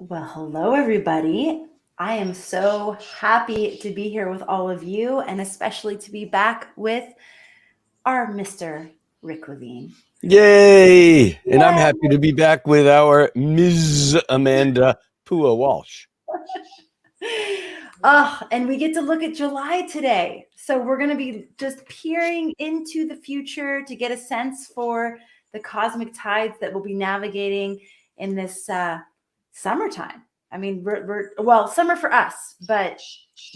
Well, hello, everybody. I am so happy to be here with all of you, and especially to be back with our Mr. Rick Levine. Yay! And I'm Yay! happy to be back with our Ms. Amanda Pua Walsh. And we get to look at July today. So we're going to be just peering into the future to get a sense for the cosmic tides that we'll be navigating in this summertime. I mean, well, summer for us, but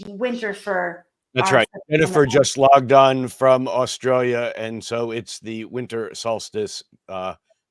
winter for That's our right. Jennifer just logged on from Australia, and so it's the winter solstice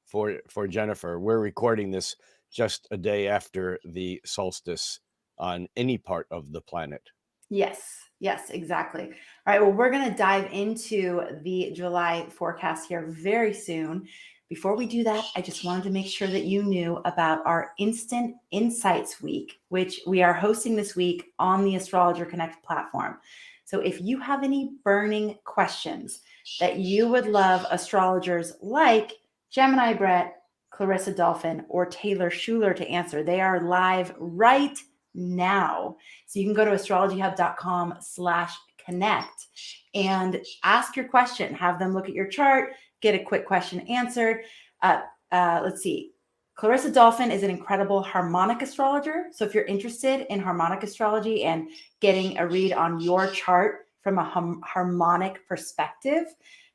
for Jennifer. We're recording this just a day after the solstice on any part of the planet. Yes, exactly. All right, well, we're going to dive into the July forecast here very soon. Before we do that, I just wanted to make sure that you knew about our Instant Insights Week, which we are hosting this week on the Astrologer Connect platform. So if you have any burning questions that you would love astrologers like Gemini Brett, Clarissa Dolphin, or Taylor Schuler to answer, they are live right now. So you can go to astrologyhub.com/connect and ask your question, have them look at your chart, get a quick question answered. Let's see. Clarissa Dolphin is an incredible harmonic astrologer. So if you're interested in harmonic astrology and getting a read on your chart from a harmonic perspective,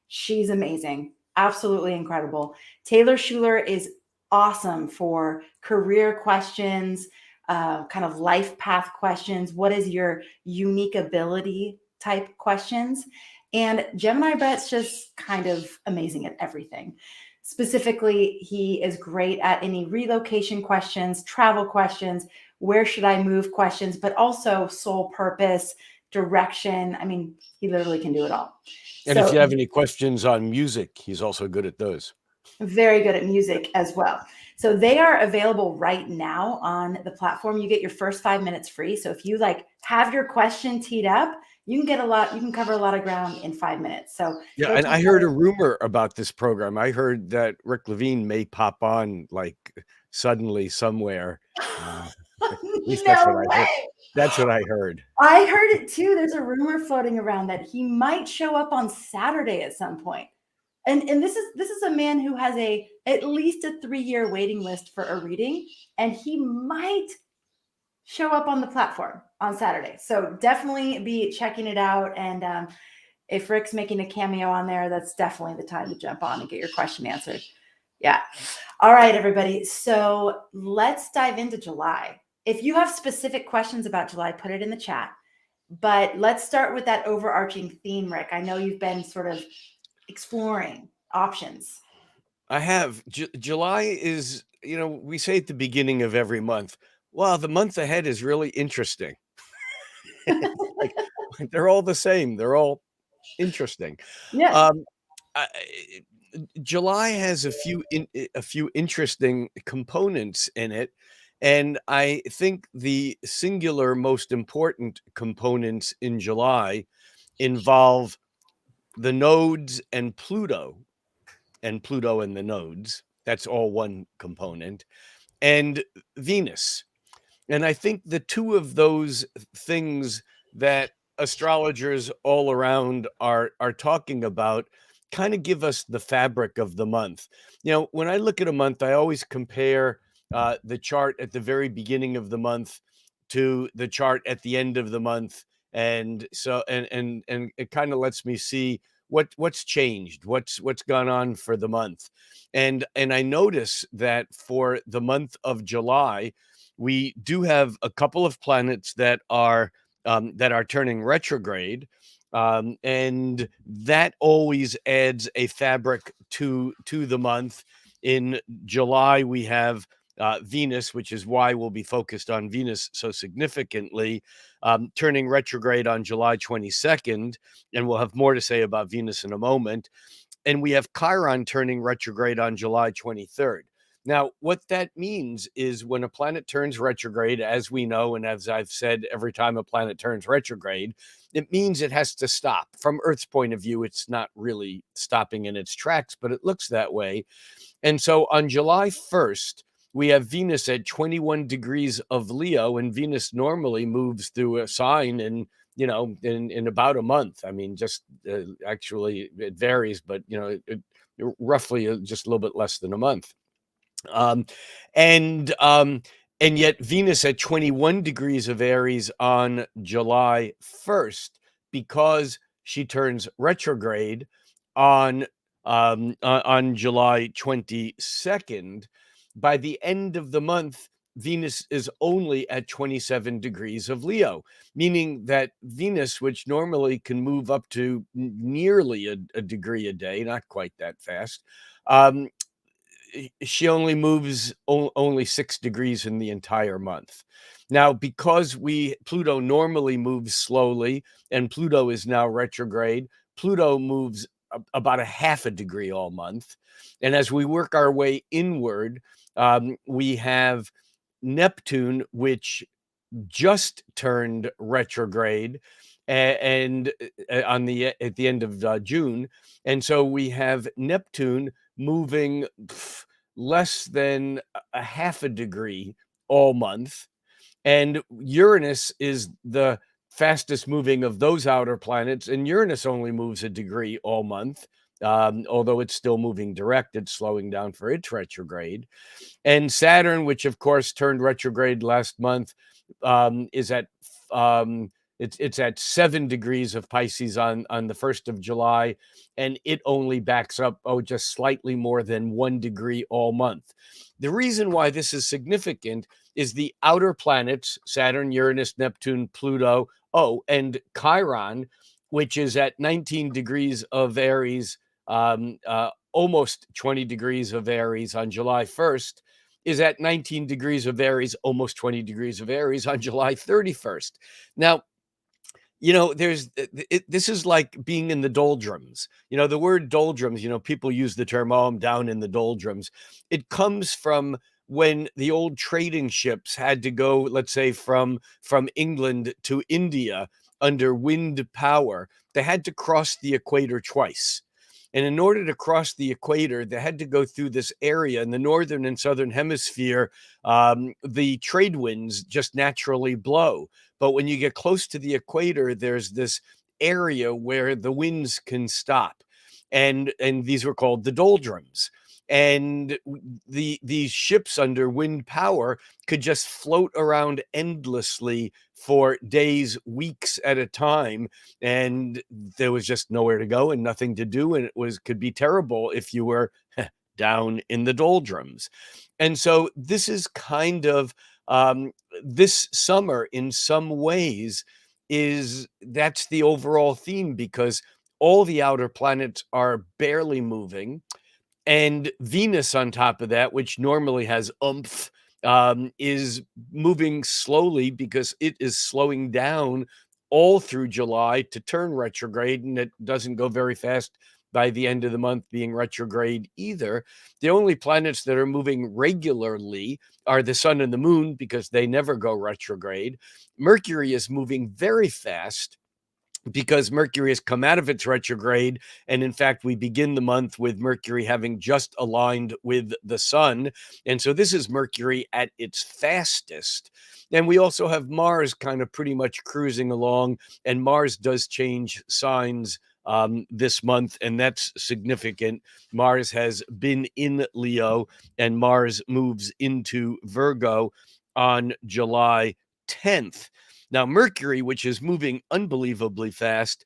she's amazing. Absolutely incredible. Taylor Schuler is awesome for career questions, kind of life path questions. What is your unique ability type questions? And Gemini Brett's just kind of amazing at everything. Specifically, he is great at any relocation questions, travel questions, where should I move questions, but also soul purpose, direction. I mean, he literally can do it all. And if you have any questions on music, he's also good at those. Very good at music as well. So they are available right now on the platform. You get your first 5 minutes free. So if you have your question teed up, you can cover a lot of ground in 5 minutes. So yeah, and I heard a rumor about this program. I heard that Rick Levine may pop on suddenly somewhere. At least that's what I heard. That's what I heard. I heard it too. There's a rumor floating around that he might show up on Saturday at some point. And this is a man who has at least a 3-year waiting list for a reading, and he might show up on the platform on Saturday. So definitely be checking it out. And if Rick's making a cameo on there, that's definitely the time to jump on and get your question answered. Yeah. All right, everybody. So let's dive into July. If you have specific questions about July, put it in the chat. But let's start with that overarching theme, Rick. I know you've been sort of exploring options. I have. July is, we say at the beginning of every month, wow, the month ahead is really interesting. They're all the same. They're all interesting. Yeah. July has a few interesting components in it. And I think the singular most important components in July involve the nodes and Pluto and the nodes. That's all one component. And Venus. And I think the two of those things that astrologers all around are talking about kind of give us the fabric of the month. When I look at a month, I always compare the chart at the very beginning of the month to the chart at the end of the month, and so and it kind of lets me see what's changed, what's gone on for the month. And I notice that for the month of July, we do have a couple of planets that are turning retrograde, and that always adds a fabric to the month. In July, we have Venus, which is why we'll be focused on Venus so significantly, turning retrograde on July 22nd, and we'll have more to say about Venus in a moment. And we have Chiron turning retrograde on July 23rd. Now, what that means is when a planet turns retrograde, as we know, and as I've said, every time a planet turns retrograde, it means it has to stop. From Earth's point of view, it's not really stopping in its tracks, but it looks that way. And so on July 1st, we have Venus at 21 degrees of Leo, and Venus normally moves through a sign in about a month. I mean, just actually it varies, but roughly just a little bit less than a month. Um, and um, and yet Venus at 21 degrees of Aries on July 1st, because she turns retrograde on July 22nd. By the end of the month, Venus is only at 27 degrees of Leo, meaning that Venus, which normally can move up to nearly a degree a day, not quite that fast, um, she only moves only 6 degrees in the entire month. Now, because Pluto normally moves slowly, and Pluto is now retrograde, Pluto moves about a half a degree all month. And as we work our way inward, we have Neptune, which just turned retrograde and at the end of June, and so we have Neptune moving less than a half a degree all month, and Uranus is the fastest moving of those outer planets, and Uranus only moves a degree all month. Although it's still moving direct, it's slowing down for its retrograde. And Saturn, which of course turned retrograde last month, is at it's at 7 degrees of Pisces on the 1st of July, and it only backs up just slightly more than 1 degree all month. The reason why this is significant is the outer planets, Saturn, Uranus, Neptune, Pluto, and Chiron, which is at 19 degrees of Aries, almost 20 degrees of Aries on July 1st, is at 19 degrees of Aries, almost 20 degrees of Aries on July 31st. Now, this is like being in the doldrums. The word doldrums, people use the term, I'm down in the doldrums. It comes from when the old trading ships had to go, let's say, from England to India under wind power. They had to cross the equator twice. And in order to cross the equator, they had to go through this area in the northern and southern hemisphere. The trade winds just naturally blow. But when you get close to the equator, there's this area where the winds can stop. And these were called the doldrums. And these ships under wind power could just float around endlessly for days, weeks at a time, and there was just nowhere to go and nothing to do, and could be terrible if you were down in the doldrums. And so this is kind of this summer, in some ways, that's the overall theme, because all the outer planets are barely moving. And Venus, on top of that, which normally has oomph, is moving slowly because it is slowing down all through July to turn retrograde, and it doesn't go very fast by the end of the month being retrograde either. The only planets that are moving regularly are the sun and the moon, because they never go retrograde. Mercury is moving very fast because Mercury has come out of its retrograde. And in fact, we begin the month with Mercury having just aligned with the sun. And so this is Mercury at its fastest. And we also have Mars kind of pretty much cruising along, and Mars does change signs this month, and that's significant. Mars has been in Leo, and Mars moves into Virgo on July 10th. Now, Mercury, which is moving unbelievably fast,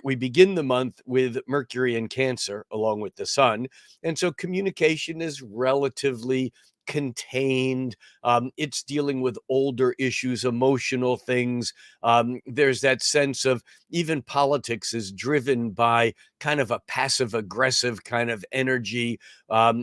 we begin the month with Mercury in Cancer along with the sun. And so communication is relatively contained. It's dealing with older issues, emotional things. There's that sense of even politics is driven by kind of a passive aggressive kind of energy,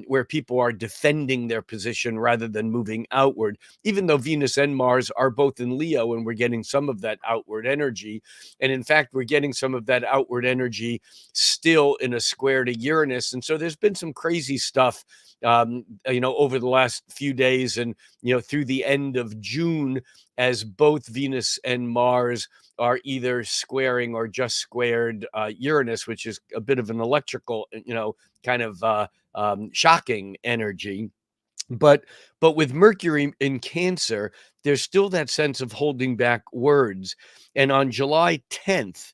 where people are defending their position rather than moving outward, even though Venus and Mars are both in Leo, and we're getting some of that outward energy. And in fact, we're getting some of that outward energy still in a square to Uranus. And so there's been some crazy stuff over the last few days, and through the end of June, as both Venus and Mars are either squaring or just squared Uranus, which is a bit of an electrical, kind of shocking energy. But with Mercury in Cancer, there's still that sense of holding back words. And on July 10th,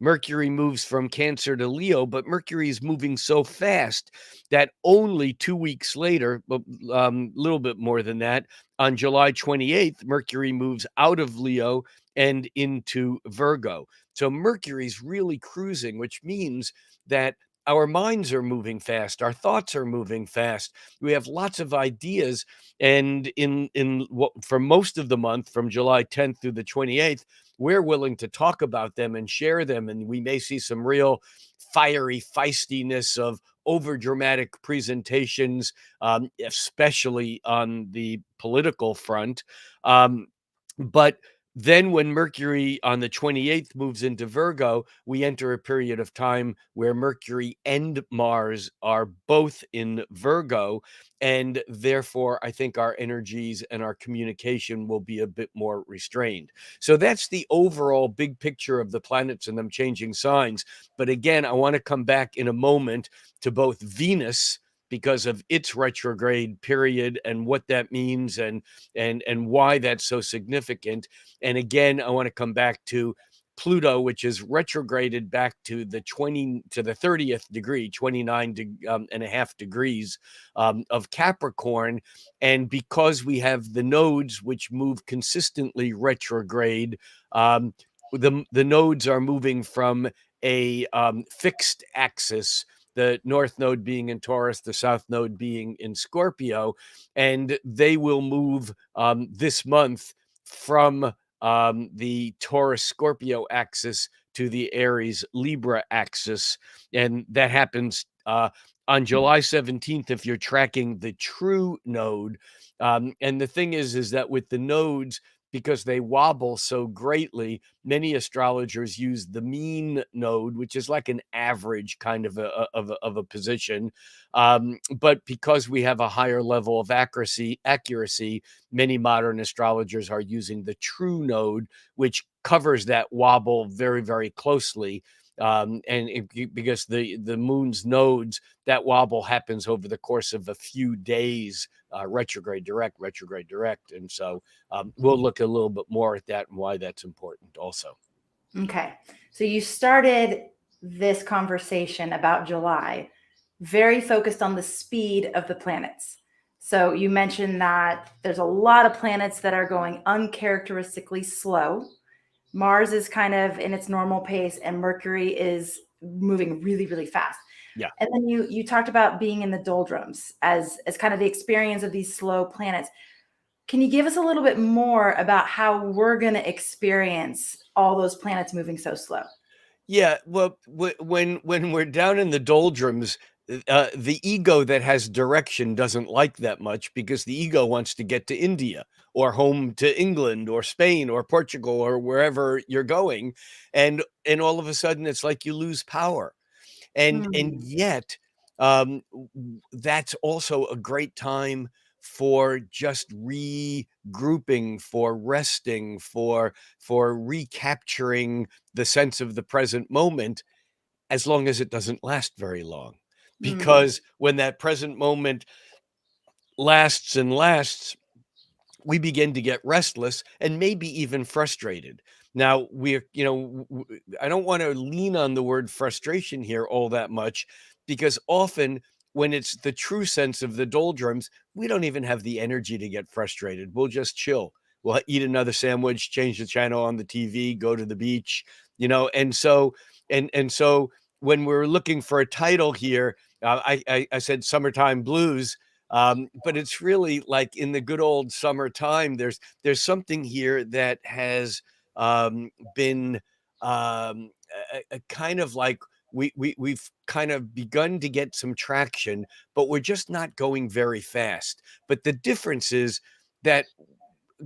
Mercury moves from Cancer to Leo, but Mercury is moving so fast that only 2 weeks later, a little bit more than that, on July 28th, Mercury moves out of Leo and into Virgo. So Mercury's really cruising, which means that our minds are moving fast, our thoughts are moving fast. We have lots of ideas, and for most of the month, from July 10th through the 28th, we're willing to talk about them and share them. And we may see some real fiery feistiness of over dramatic presentations, especially on the political front. But then when Mercury on the 28th moves into Virgo, we enter a period of time where Mercury and Mars are both in Virgo. And therefore, I think our energies and our communication will be a bit more restrained. So that's the overall big picture of the planets and them changing signs. But again, I want to come back in a moment to both Venus, because of its retrograde period and what that means, and why that's so significant. And again, I want to come back to Pluto, which is retrograded back to the 30th degree, 29 and a half degrees of Capricorn. And because we have the nodes which move consistently retrograde, the nodes are moving from a fixed axis, the north node being in Taurus, the south node being in Scorpio, and they will move this month from the Taurus Scorpio axis to the Aries Libra axis. And that happens on July 17th if you're tracking the true node. And the thing is that with the nodes, because they wobble so greatly, many astrologers use the mean node, which is like an average kind of a position. But because we have a higher level of accuracy, many modern astrologers are using the true node, which covers that wobble very, very closely. Because the moon's nodes, that wobble happens over the course of a few days, retrograde direct. And so we'll look a little bit more at that and why that's important also. Okay. So you started this conversation about July very focused on the speed of the planets. So you mentioned that there's a lot of planets that are going uncharacteristically slow. Mars is kind of in its normal pace, and Mercury is moving really, really fast. Yeah. And then you talked about being in the doldrums as kind of the experience of these slow planets. Can you give us a little bit more about how we're going to experience all those planets moving so slow? Yeah, well, when we're down in the doldrums, the ego that has direction doesn't like that much, because the ego wants to get to India or home to England or Spain or Portugal or wherever you're going, and all of a sudden it's like you lose power. And yet, that's also a great time for just regrouping, for resting, for recapturing the sense of the present moment, as long as it doesn't last very long. Because when that present moment lasts and lasts, we begin to get restless and maybe even frustrated. Now, I don't want to lean on the word frustration here all that much, because often when it's the true sense of the doldrums, we don't even have the energy to get frustrated. We'll just chill. We'll eat another sandwich, change the channel on the TV, go to the beach, and so when we're looking for a title here, I said summertime blues. But it's really like in the good old summertime, there's something here that has been a kind of like we've kind of begun to get some traction, but we're just not going very fast. But the difference is that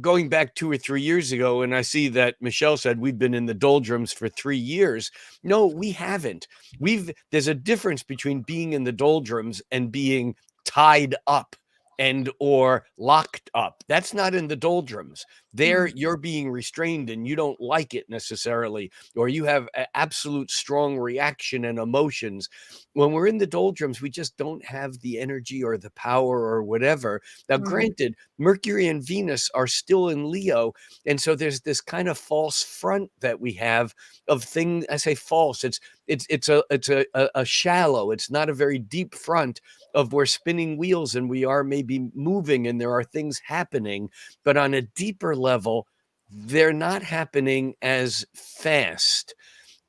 going back 2 or 3 years ago, and I see that Michelle said we've been in the doldrums for 3 years. No, we haven't. There's a difference between being in the doldrums and being tied up and or locked up. That's not in the doldrums. There, Mm, you're being restrained and you don't like it necessarily, or you have absolute strong reaction and emotions. When we're in the doldrums, we just don't have the energy or the power or whatever. Now, mm, granted, Mercury and Venus are still in Leo, and so there's this kind of false front that we have of things. I say false. It's a shallow. It's not a very deep front of we're spinning wheels and we are maybe moving and there are things happening, but on a deeper level, they're not happening as fast.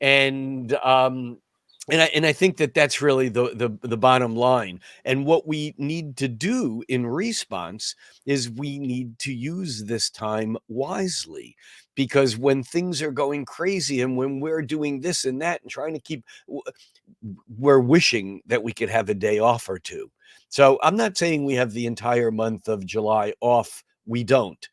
And I think that that's really the bottom line. And what we need to do in response is we need to use this time wisely, because when things are going crazy and when we're doing this and that and trying to keep, we're wishing that we could have a day off or two. So I'm not saying we have the entire month of July off. We don't.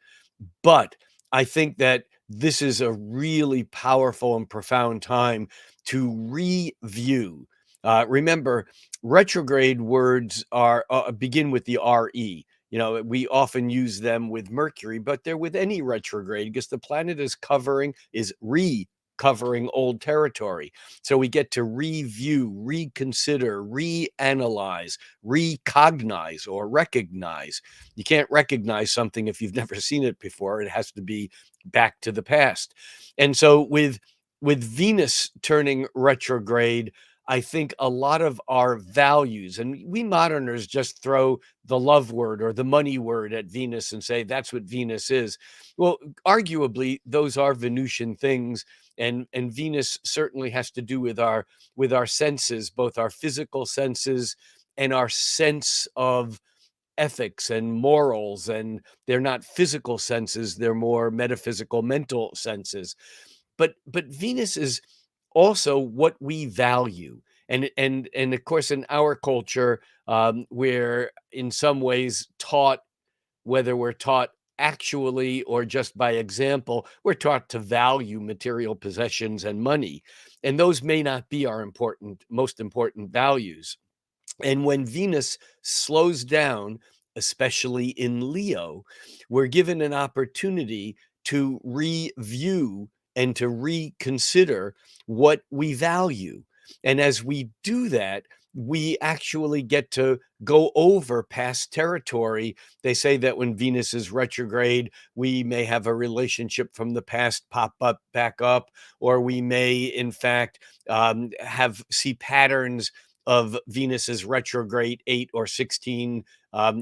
But I think that this is a really powerful and profound time to review. Remember, retrograde words are begin with the RE. You know, we often use them with Mercury, but they're with any retrograde because the planet is recovering old territory. So we get to review, reconsider, reanalyze, recognize, or recognize. You can't recognize something if you've never seen it before. It has to be back to the past. And so with Venus turning retrograde, I think a lot of our values, and we moderners just throw the love word or the money word at Venus and say that's what Venus is. Well, arguably, those are Venusian things, and Venus certainly has to do with our senses, both our physical senses and our sense of ethics and morals. And they're not physical senses, they're more metaphysical, mental senses. But Venus is also what we value. And of course, in our culture, we're in some ways taught, whether we're taught actually or just by example, we're taught to value material possessions and money. And those may not be our most important values. And when Venus slows down, especially in Leo, we're given an opportunity to review and to reconsider what we value. And as we do that, we actually get to go over past territory. They say that when Venus is retrograde, we may have a relationship from the past pop up back up, or we may, in fact, have see patterns of Venus's retrograde 8 or 16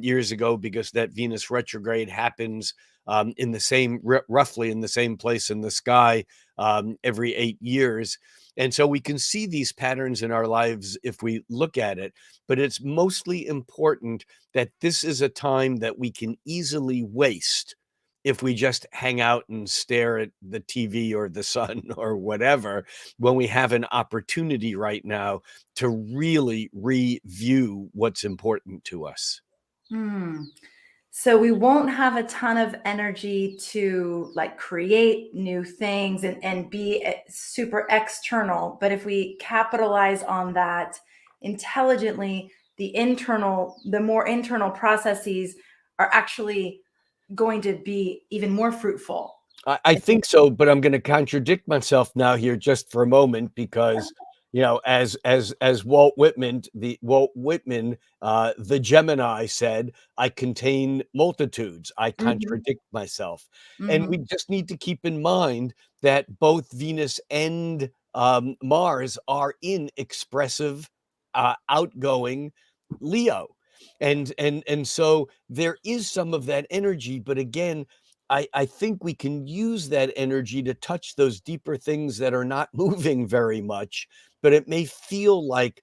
years ago, because that Venus retrograde happens in the same, roughly in the same place in the sky every 8 years. And so we can see these patterns in our lives if we look at it. But it's mostly important that this is a time that we can easily waste if we just hang out and stare at the TV or the sun or whatever, when we have an opportunity right now to really review what's important to us. mm. So we won't have a ton of energy to like create new things and be super external. But if we capitalize on that intelligently, the more internal processes are actually going to be even more fruitful. I think so, but I'm going to contradict myself now here just for a moment, because as Walt Whitman, the Gemini said, "I contain multitudes." I Mhm, contradict myself, and we mhm, just need to keep in mind that both Venus and Mars are in expressive, outgoing Leo, and so there is some of that energy, but again, I think we can use that energy to touch those deeper things that are not moving very much, but it may feel like,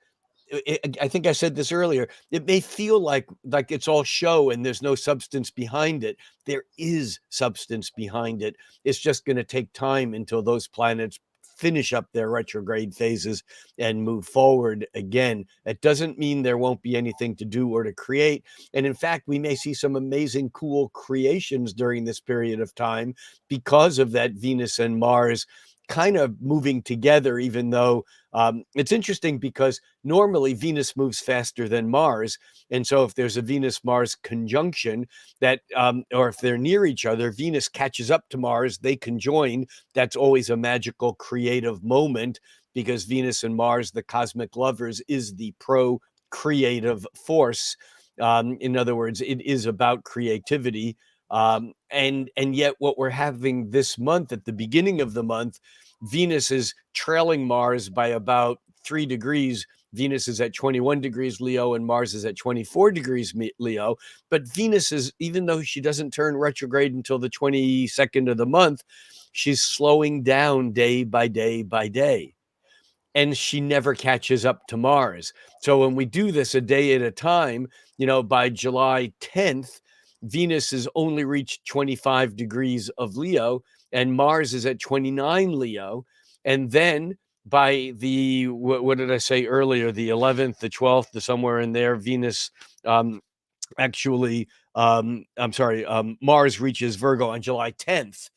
I think I said this earlier, it may feel like it's all show and there's no substance behind it. There is substance behind it. It's just going to take time until those planets finish up their retrograde phases and move forward again. It doesn't mean there won't be anything to do or to create. And in fact, we may see some amazing, cool creations during this period of time because of that Venus and Mars kind of moving together, even though it's interesting because normally Venus moves faster than Mars. And so if there's a Venus-Mars conjunction that, or if they're near each other, Venus catches up to Mars, they conjoin. That's always a magical creative moment because Venus and Mars, the cosmic lovers, is the pro-creative force. In other words, it is about creativity. And yet what we're having this month, at the beginning of the month, Venus is trailing Mars by about 3 degrees. Venus is at 21 degrees Leo and Mars is at 24 degrees Leo. But Venus is, even though she doesn't turn retrograde until the 22nd of the month, she's slowing down day by day by day. And she never catches up to Mars. So when we do this a day at a time, by July 10th, Venus has only reached 25 degrees of Leo and Mars is at 29 Leo. And then by the, what did I say earlier, the 11th, the 12th, the somewhere in there, Venus Mars reaches Virgo on July 10th.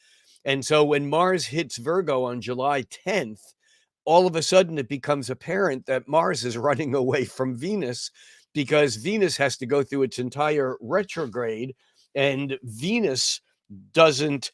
And so when Mars hits Virgo on July 10th, all of a sudden it becomes apparent that Mars is running away from Venus because Venus has to go through its entire retrograde and Venus doesn't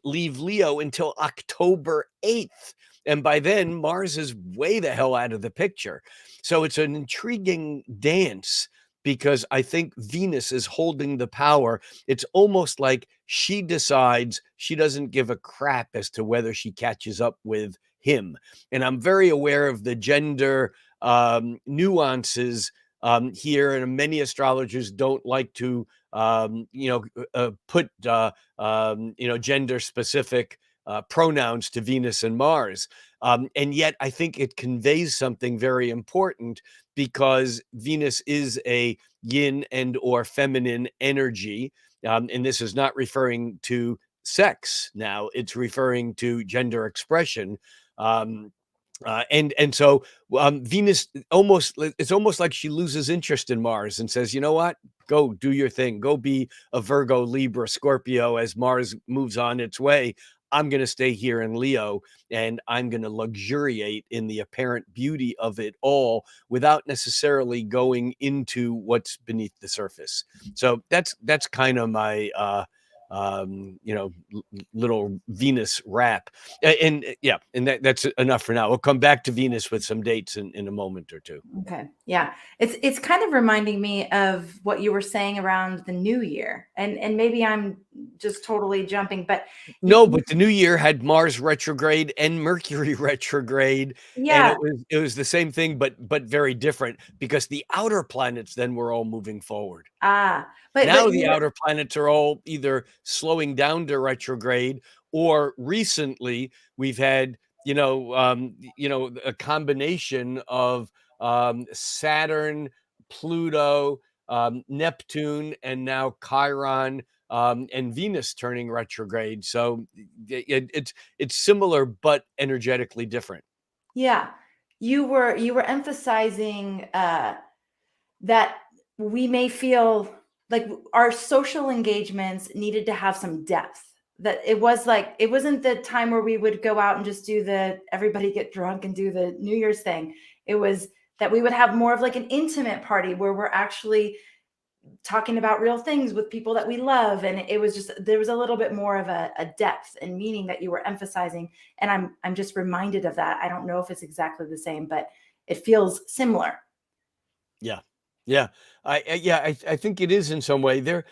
leave Leo until October 8th. And by then, Mars is way the hell out of the picture. So it's an intriguing dance because I think Venus is holding the power. It's almost like she decides she doesn't give a crap as to whether she catches up with him. And I'm very aware of the gender nuances here, and many astrologers don't like to put gender specific pronouns to Venus and Mars. And yet I think it conveys something very important because Venus is a yin and or feminine energy. And this is not referring to sex now, it's referring to gender expression. And so Venus it's almost like she loses interest in Mars and says, you know what, go do your thing, go be a Virgo, Libra, Scorpio as Mars moves on its way. I'm going to stay here in Leo and I'm going to luxuriate in the apparent beauty of it all without necessarily going into what's beneath the surface. So that's kind of my little Venus wrap. And yeah, and that's enough for now. We'll come back to Venus with some dates in a moment or two. Okay. Yeah. It's kind of reminding me of what you were saying around the new year. And maybe I'm just totally jumping, but no, but the new year had Mars retrograde and Mercury retrograde. Yeah. And it was the same thing, but very different because the outer planets then were all moving forward. But now the outer planets are all either slowing down to retrograde, or recently we've had a combination of Saturn, Pluto, Neptune, and now Chiron and Venus turning retrograde. So it's similar but energetically different. Yeah, you were emphasizing that we may feel like our social engagements needed to have some depth. That it wasn't the time where we would go out and just do everybody get drunk and do the New Year's thing. It was that we would have more of like an intimate party where we're actually talking about real things with people that we love. And it was just, there was a little bit more of a depth and meaning that you were emphasizing. And I'm just reminded of that. I don't know if it's exactly the same, but it feels similar. Yeah. Yeah. I think it is in some way there.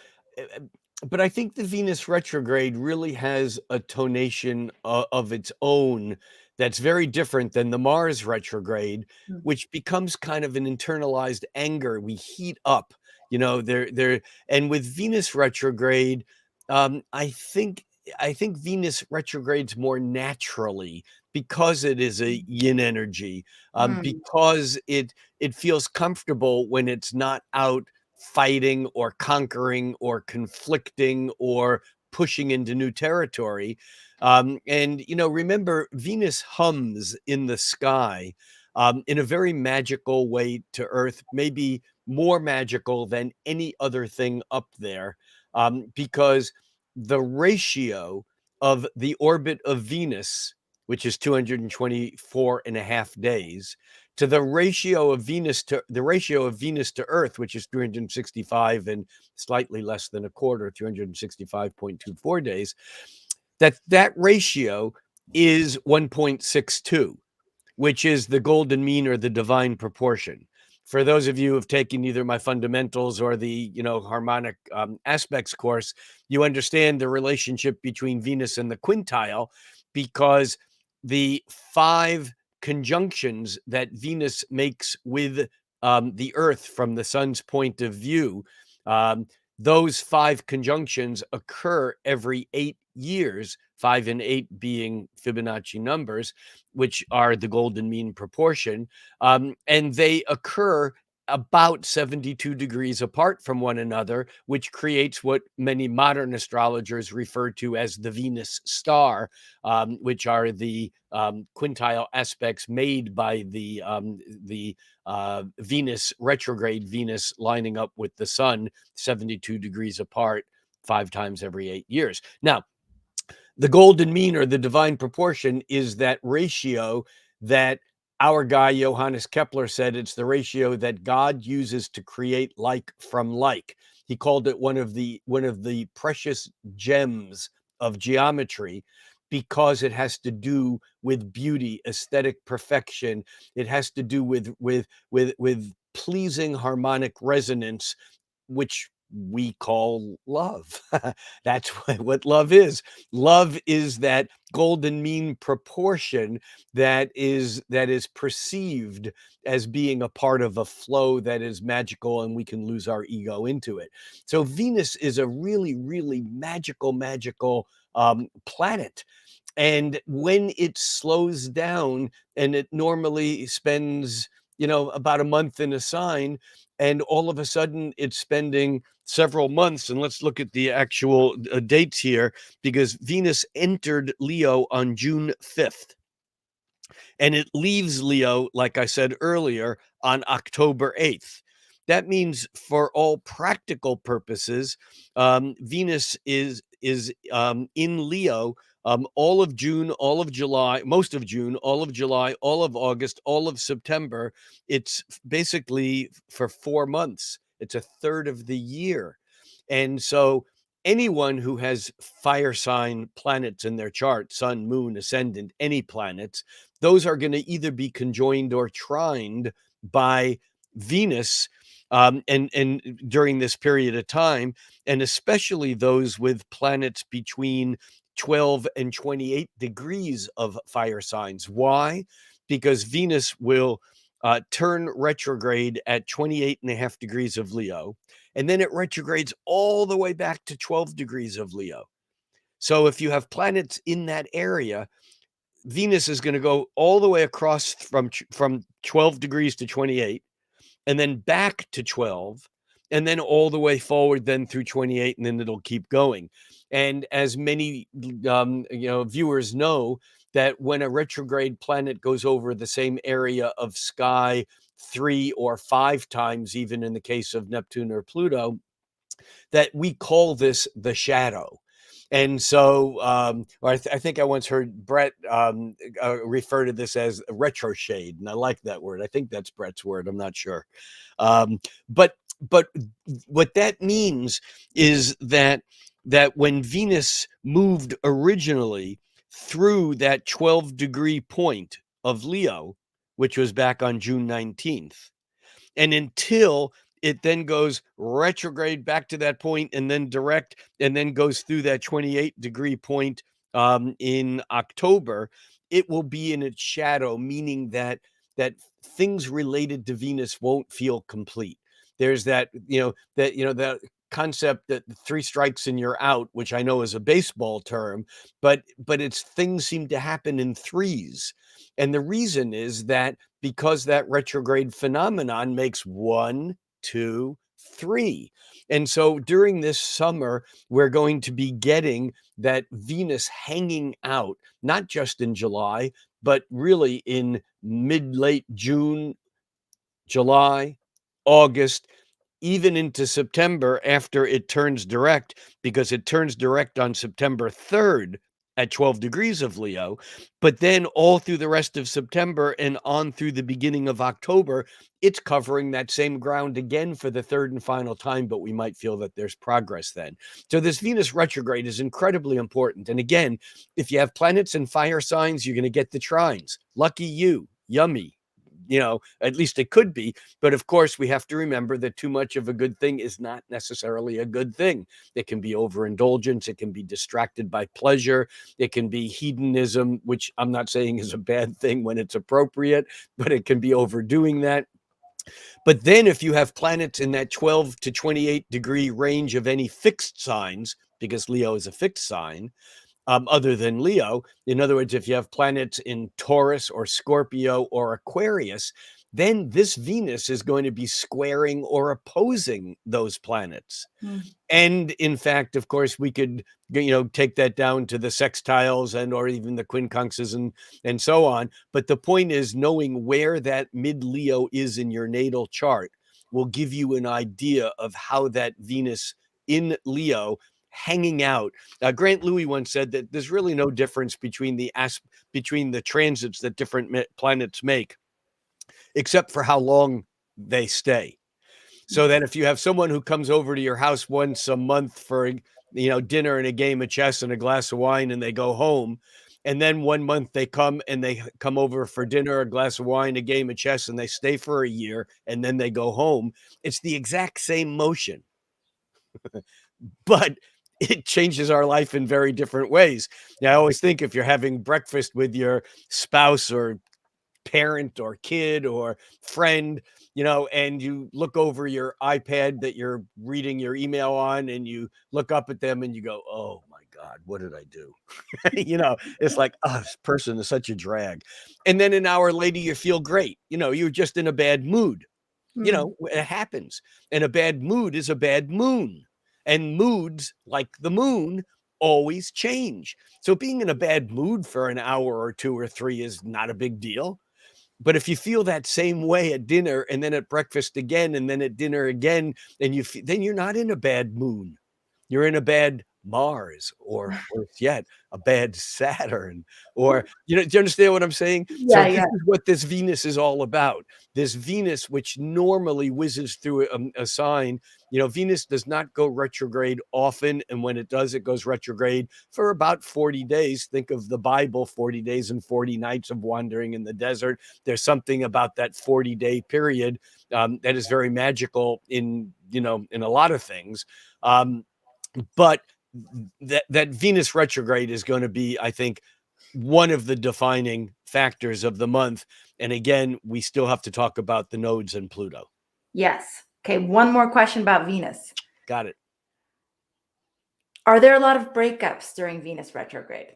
But I think the Venus retrograde really has a tonation of its own that's very different than the Mars retrograde, which becomes kind of an internalized anger. We heat up, there. And with Venus retrograde, I think Venus retrogrades more naturally because it is a yin energy, because it feels comfortable when it's not out fighting or conquering or conflicting or pushing into new territory. And remember, Venus hums in the sky in a very magical way to Earth, maybe more magical than any other thing up there, because the ratio of the orbit of Venus which is 224 and a half days, to the ratio of Venus to Earth, which is 365 and slightly less than a quarter, 365.24 days, that ratio is 1.62, which is the golden mean or the divine proportion. For those of you who have taken either my fundamentals or the harmonic aspects course, you understand the relationship between Venus and the quintile, because the 5 conjunctions that Venus makes with the Earth from the sun's point of view, those 5 conjunctions occur every 8 years, 5 and 8 being Fibonacci numbers, which are the golden mean proportion. And they occur about 72 degrees apart from one another, which creates what many modern astrologers refer to as the Venus star, which are the quintile aspects made by the Venus, retrograde Venus, lining up with the sun 72 degrees apart 5 times every 8 years. Now, the golden mean or the divine proportion is that ratio that our guy Johannes Kepler said it's the ratio that God uses to create like from like. He called it one of the precious gems of geometry, because it has to do with beauty, aesthetic perfection. It has to do with pleasing harmonic resonance, which we call love. That's what love is. Love is that golden mean proportion that is perceived as being a part of a flow that is magical, and we can lose our ego into it. So Venus is a really, really magical planet. And when it slows down, and it normally spends about a month in a sign, and all of a sudden it's spending several months. And let's look at the actual dates here, because Venus entered Leo on June 5th. And it leaves Leo, like I said earlier, on October 8th. That means, for all practical purposes, Venus is in Leo all of June, all of July, most of June, all of July, all of August, all of September. It's basically for 4 months. It's a third of the year. And so anyone who has fire sign planets in their chart, sun, moon, ascendant, any planets, those are going to either be conjoined or trined by Venus, and during this period of time, and especially those with planets between 12 and 28 degrees of fire signs. Why? Because Venus will turn retrograde at 28 and a half degrees of Leo, and then it retrogrades all the way back to 12 degrees of Leo. So if you have planets in that area, Venus is going to go all the way across from 12 degrees to 28, and then back to 12, and then all the way forward then through 28, and then it'll keep going. And as many viewers know, that when a retrograde planet goes over the same area of sky 3 or 5 times, even in the case of Neptune or Pluto, that we call this the shadow. And so, I think I once heard Brett refer to this as retro shade, and I like that word. I think that's Brett's word. I'm not sure. But what that means is that when Venus moved originally through that 12-degree point of Leo, which was back on June 19th, and until it then goes retrograde back to that point, and then direct, and then goes through that 28-degree point in October, it will be in its shadow, meaning that things related to Venus won't feel complete. There's that concept that 3 strikes and you're out, which I know is a baseball term, but it's things seem to happen in threes. And the reason is that because that retrograde phenomenon makes 1, 2, 3. And so during this summer, we're going to be getting that Venus hanging out, not just in July, but really in late June, July, August, even into September, after it turns direct, because it turns direct on September 3rd at 12 degrees of Leo, but then all through the rest of September and on through the beginning of October, it's covering that same ground again for the third and final time, but we might feel that there's progress then. So this Venus retrograde is incredibly important. And again, if you have planets in fire signs, you're going to get the trines. Lucky you, yummy. At least it could be. But of course, we have to remember that too much of a good thing is not necessarily a good thing. It can be overindulgence. It can be distracted by pleasure. It can be hedonism, which I'm not saying is a bad thing when it's appropriate, but it can be overdoing that. But then if you have planets in that 12 to 28 degree range of any fixed signs, because Leo is a fixed sign, other than Leo. In other words, if you have planets in Taurus or Scorpio or Aquarius, then this Venus is going to be squaring or opposing those planets. And in fact, of course, we could, take that down to the sextiles or even the quincunxes and so on. But the point is, knowing where that mid Leo is in your natal chart will give you an idea of how that Venus in Leo hanging out. Grant Louis once said that there's really no difference between the transits that different planets make, except for how long they stay. So that if you have someone who comes over to your house once a month for dinner and a game of chess and a glass of wine, and they go home, and then 1 month they come over for dinner, a glass of wine, a game of chess, and they stay for a year, and then they go home, it's the exact same motion. But it changes our life in very different ways. Now, I always think if you're having breakfast with your spouse or parent or kid or friend, and you look over your iPad that you're reading your email on, and you look up at them and you go, oh my God, what did I do? It's like, oh, this person is such a drag. And then an hour later, you feel great. You're just in a bad mood. It happens. And a bad mood is a bad moon. And moods, like the moon, always change. So being in a bad mood for an hour or two or three is not a big deal. But if you feel that same way at dinner and then at breakfast again and then at dinner again, and then you're not in a bad moon. You're in a bad Mars or worse yet, a bad Saturn or, do you understand what I'm saying? So this is what this Venus is all about. This Venus, which normally whizzes through a sign, Venus does not go retrograde often. And when it does, it goes retrograde for about 40 days. Think of the Bible, 40 days and 40 nights of wandering in the desert. There's something about that 40-day period that is very magical in a lot of things. But that Venus retrograde is going to be, I think, one of the defining factors of the month. And again, we still have to talk about the nodes and Pluto. Yes. Okay. One more question about Venus. Got it. Are there a lot of breakups during Venus retrograde?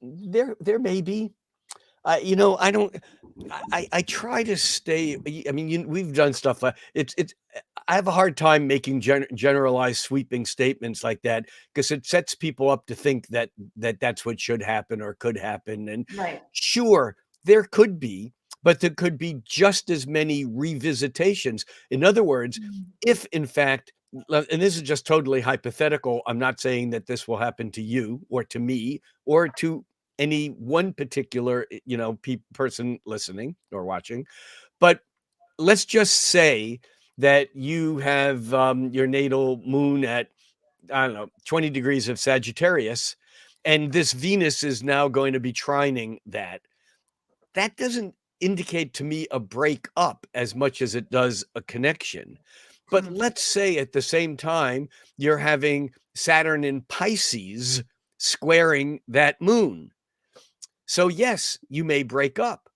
There may be. I try to stay. I mean, we've done stuff. I have a hard time making generalized sweeping statements like that because it sets people up to think that that's what should happen or could happen. And sure, there could be, but there could be just as many revisitations. In other words, if in fact, and this is just totally hypothetical, I'm not saying that this will happen to you or to me or to any one particular, person listening or watching, but let's just say that you have your natal moon at, I don't know, 20 degrees of Sagittarius, and this Venus is now going to be trining that. That doesn't indicate to me a breakup as much as it does a connection. But let's say at the same time, you're having Saturn in Pisces squaring that moon. So yes, you may break up,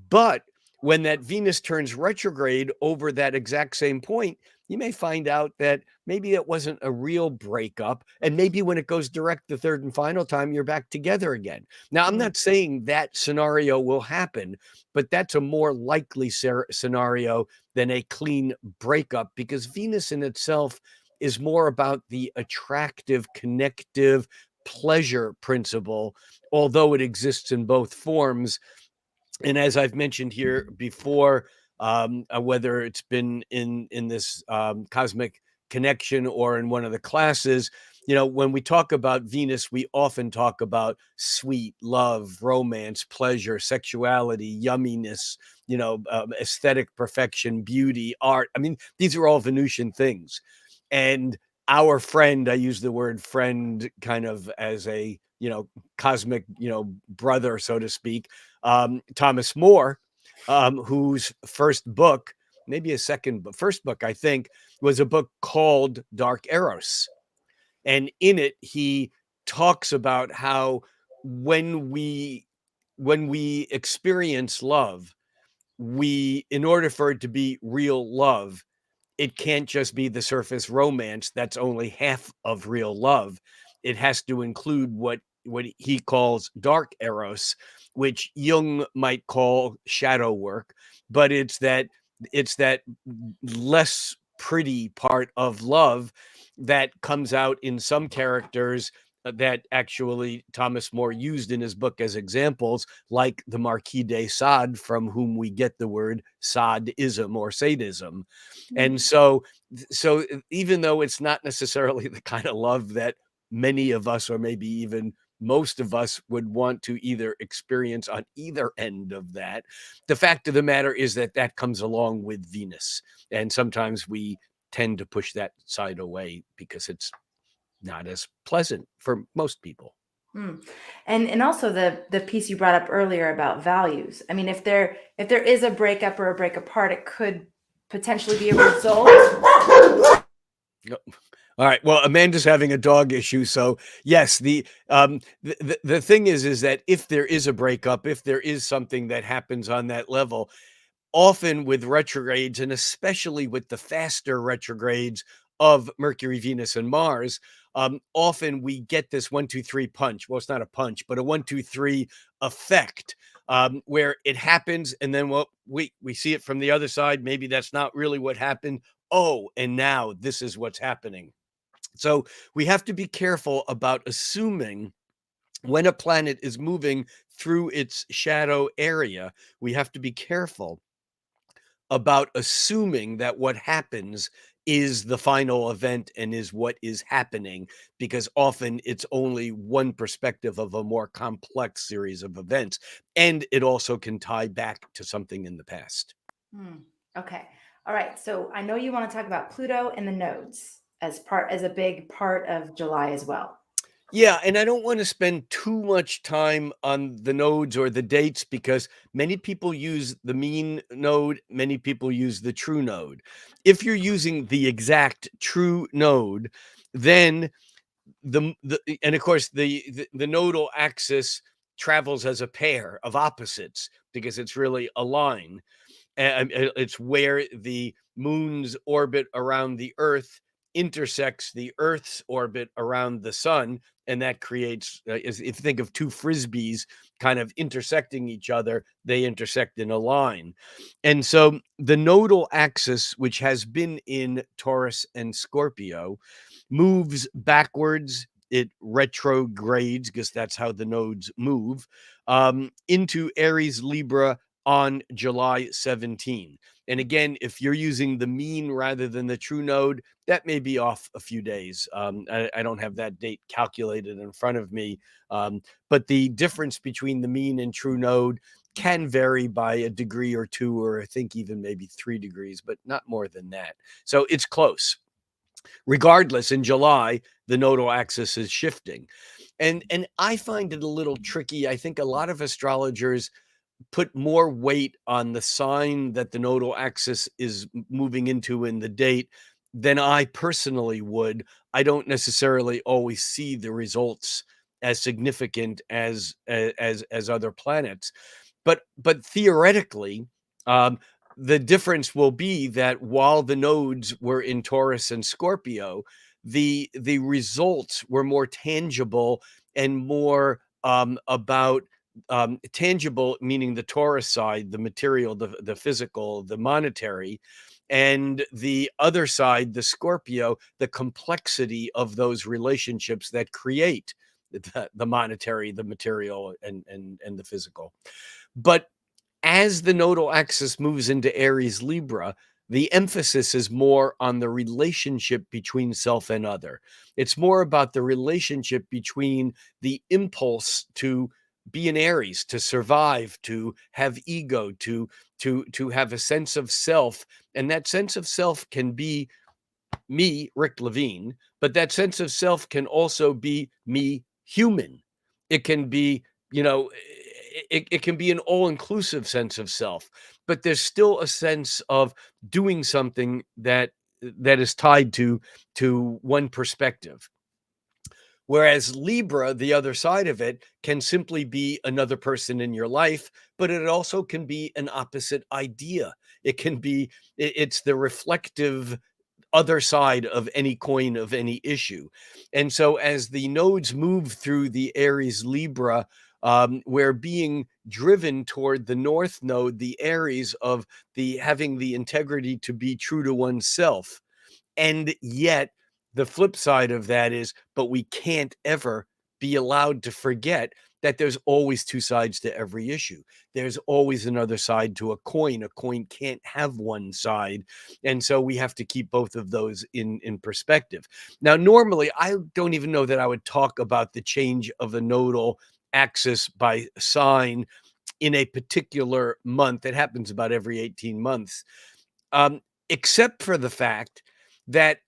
but when that Venus turns retrograde over that exact same point, you may find out that maybe it wasn't a real breakup. And maybe when it goes direct the third and final time, you're back together again. Now, I'm not saying that scenario will happen, but that's a more likely scenario than a clean breakup because Venus in itself is more about the attractive, connective, pleasure principle, although it exists in both forms. And as I've mentioned here before, whether it's been in this cosmic connection or in one of the classes, when we talk about Venus, we often talk about sweet, love, romance, pleasure, sexuality, yumminess, aesthetic perfection, beauty, art. I mean, these are all Venusian things. And our friend, I use the word friend kind of as a, cosmic, brother, so to speak, Thomas More, whose first book, maybe a second, but first book, I think, was a book called Dark Eros. And in it, he talks about how when we experience love, in order for it to be real love, it can't just be the surface romance. That's only half of real love. It has to include what he calls dark eros, which Jung might call shadow work, but it's that less pretty part of love that comes out in some characters that actually Thomas More used in his book as examples, like the Marquis de Sade, from whom we get the word sadism or sadism. And so even though it's not necessarily the kind of love that many of us, or maybe even most of us, would want to either experience on either end of that, the fact of the matter is that that comes along with Venus. And sometimes we tend to push that side away because it's not as pleasant for most people. And also the piece you brought up earlier about values. I mean, if there is a breakup or a break apart, it could potentially be a result. All right. Well, Amanda's having a dog issue, so yes, the thing is that if there is a breakup, if there is something that happens on that level, often with retrogrades, and especially with the faster retrogrades of Mercury, Venus, and Mars, often we get this 1, 2, 3 punch. Well, it's not a punch, but a 1, 2, 3 effect, where it happens, and then we see it from the other side. Maybe that's not really what happened. Oh, and now this is what's happening. So we have to be careful about assuming when a planet is moving through its shadow area. We have to be careful about assuming that what happens is the final event and is what is happening, because often it's only one perspective of a more complex series of events. And it also can tie back to something in the past. Okay. All right. So I know you want to talk about Pluto and the nodes as a big part of July as well. Yeah, and I don't want to spend too much time on the nodes or the dates, because many people use the mean node, many people use the true node. If you're using the exact true node, then and of course the nodal axis travels as a pair of opposites, because it's really a line. And it's where the moon's orbit around the Earth intersects the Earth's orbit around the sun, and that creates, if you think of two frisbees kind of intersecting each other, they intersect in a line. And so the nodal axis, which has been in Taurus and Scorpio, moves backwards. It retrogrades, because that's how the nodes move, into Aries, Libra on July 17. And again, if you're using the mean rather than the true node, that may be off a few days. I don't have that date calculated in front of me, but the difference between the mean and true node can vary by a degree or two, or I think even maybe 3 degrees, but not more than that. So it's close. Regardless, in July, the nodal axis is shifting. And I find it a little tricky. I think a lot of astrologers put more weight on the sign that the nodal axis is moving into in the date than I personally would. I don't necessarily always see the results as significant as other planets, but theoretically, the difference will be that while the nodes were in Taurus and Scorpio, the results were more tangible and more about tangible, meaning the Taurus side, the material, the physical, the monetary, and the other side, the Scorpio, the complexity of those relationships that create the monetary, the material, and the physical. But as the nodal axis moves into Aries, Libra, the emphasis is more on the relationship between self and other. It's more about the relationship between the impulse to be an Aries, to survive, to have ego, to have a sense of self. And that sense of self can be me, Rick Levine, but that sense of self can also be me, human. It can be, it can be an all-inclusive sense of self, but there's still a sense of doing something that is tied to one perspective. Whereas Libra, the other side of it, can simply be another person in your life, but it also can be an opposite idea. It can be, it's the reflective other side of any coin of any issue. And so as the nodes move through the Aries Libra, we're being driven toward the North Node, the Aries of the having the integrity to be true to oneself. And yet the flip side of that is, but we can't ever be allowed to forget that there's always two sides to every issue. There's always another side to a coin. A coin can't have one side. And so we have to keep both of those in perspective. Now, normally, I don't even know that I would talk about the change of a nodal axis by sign in a particular month. It happens about every 18 months, except for the fact that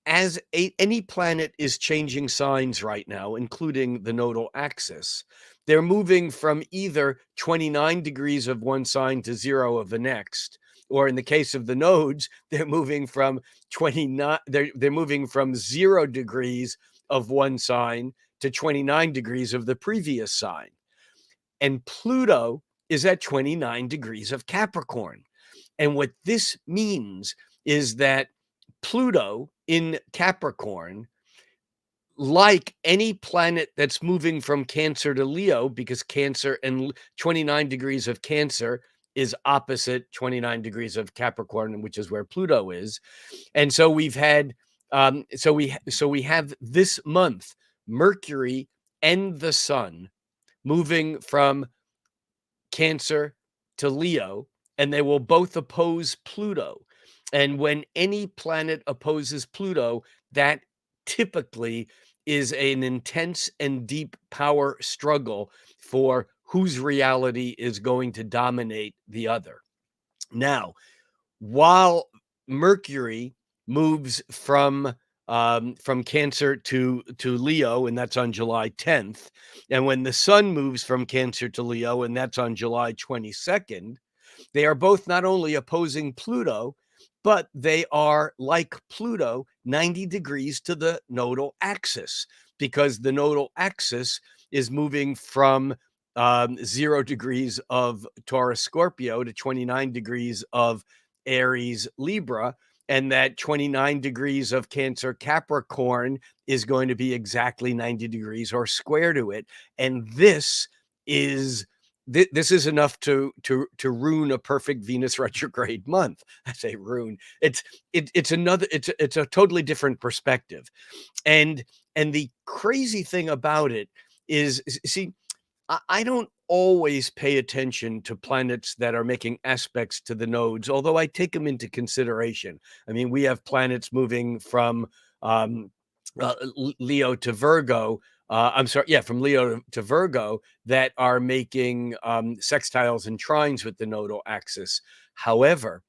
as any planet is changing signs right now, including the nodal axis, they're moving from either 29 degrees of one sign to 0 of the next, or in the case of the nodes, they're moving from 29, they're moving from 0 degrees of one sign to 29 degrees of the previous sign. And Pluto is at 29 degrees of Capricorn. And what this means is that Pluto in Capricorn, like any planet that's moving from Cancer to Leo, because Cancer and 29 degrees of Cancer is opposite 29 degrees of Capricorn, which is where Pluto is. And so we've had, so we have this month Mercury and the Sun moving from Cancer to Leo, and they will both oppose Pluto. And when any planet opposes Pluto, that typically is an intense and deep power struggle for whose reality is going to dominate the other. Now, while Mercury moves from Cancer to Leo, and that's on July 10th, and when the Sun moves from Cancer to Leo, and that's on July 22nd, they are both not only opposing Pluto, but they are, like Pluto, 90 degrees to the nodal axis, because the nodal axis is moving from 0 degrees of Taurus Scorpio to 29 degrees of Aries Libra. And that 29 degrees of Cancer Capricorn is going to be exactly 90 degrees or square to it. And this is enough to ruin a perfect Venus retrograde month. I say ruin. It's a totally different perspective. And the crazy thing about it is, see, I don't always pay attention to planets that are making aspects to the nodes, although I take them into consideration. I mean, we have planets moving from Leo to Virgo. I'm sorry, yeah, from Leo to Virgo that are making sextiles and trines with the nodal axis. However,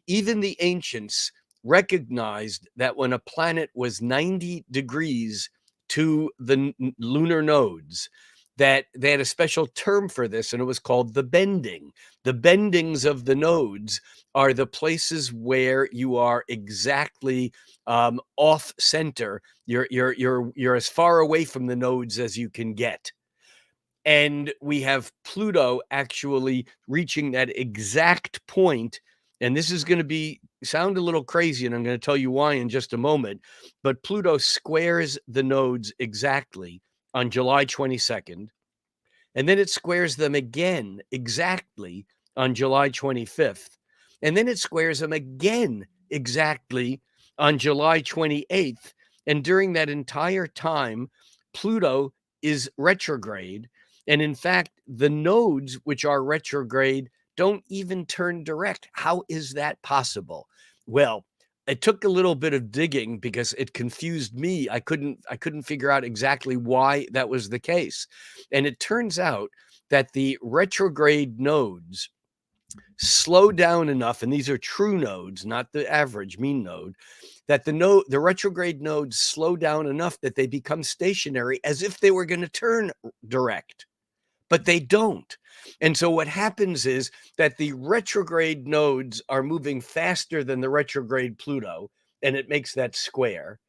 even the ancients recognized that when a planet was 90 degrees to the lunar nodes, that they had a special term for this, and it was called the bending. The bendings of the nodes are the places where you are exactly off center. You're as far away from the nodes as you can get. And we have Pluto actually reaching that exact point. And this is going to sound a little crazy, and I'm going to tell you why in just a moment. But Pluto squares the nodes exactly on July 22nd. And then it squares them again exactly on July 25th. And then it squares them again exactly on July 28th. And during that entire time, Pluto is retrograde. And in fact, the nodes which are retrograde don't even turn direct. How is that possible? Well, it took a little bit of digging because it confused me. I couldn't figure out exactly why that was the case. And it turns out that the retrograde nodes slow down enough, and these are true nodes, not the average mean node, that the retrograde nodes slow down enough that they become stationary as if they were going to turn direct, but they don't. And so what happens is that the retrograde nodes are moving faster than the retrograde Pluto, and it makes that square.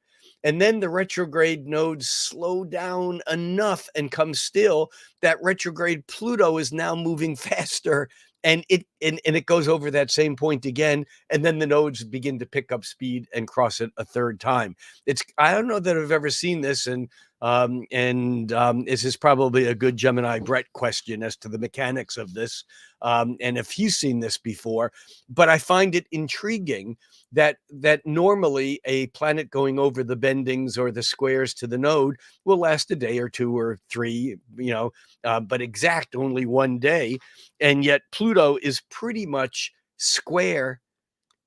And then the retrograde nodes slow down enough and come still that retrograde Pluto is now moving faster, and it goes over that same point again, and then the nodes begin to pick up speed and cross it a third time. I don't know that I've ever seen this, and this is probably a good Gemini Brett question as to the mechanics of this, and if he's seen this before. But I find it intriguing that normally a planet going over the bendings or the squares to the node will last a day or two or three, but exact only one day, and yet Pluto is pretty much square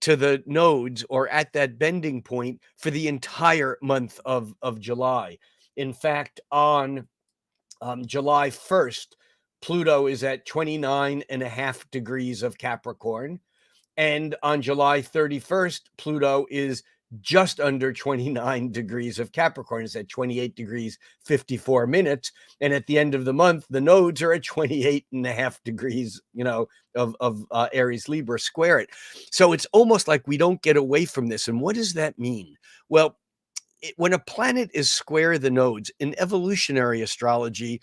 to the nodes or at that bending point for the entire month of July. In fact, on July 1st, Pluto is at 29.5 degrees of Capricorn. And on July 31st, Pluto is just under 29 degrees of Capricorn. It's at 28 degrees, 54 minutes. And at the end of the month, the nodes are at 28.5 degrees, of Aries Libra square it. So it's almost like we don't get away from this. And what does that mean? Well, when a planet is square the nodes in evolutionary astrology,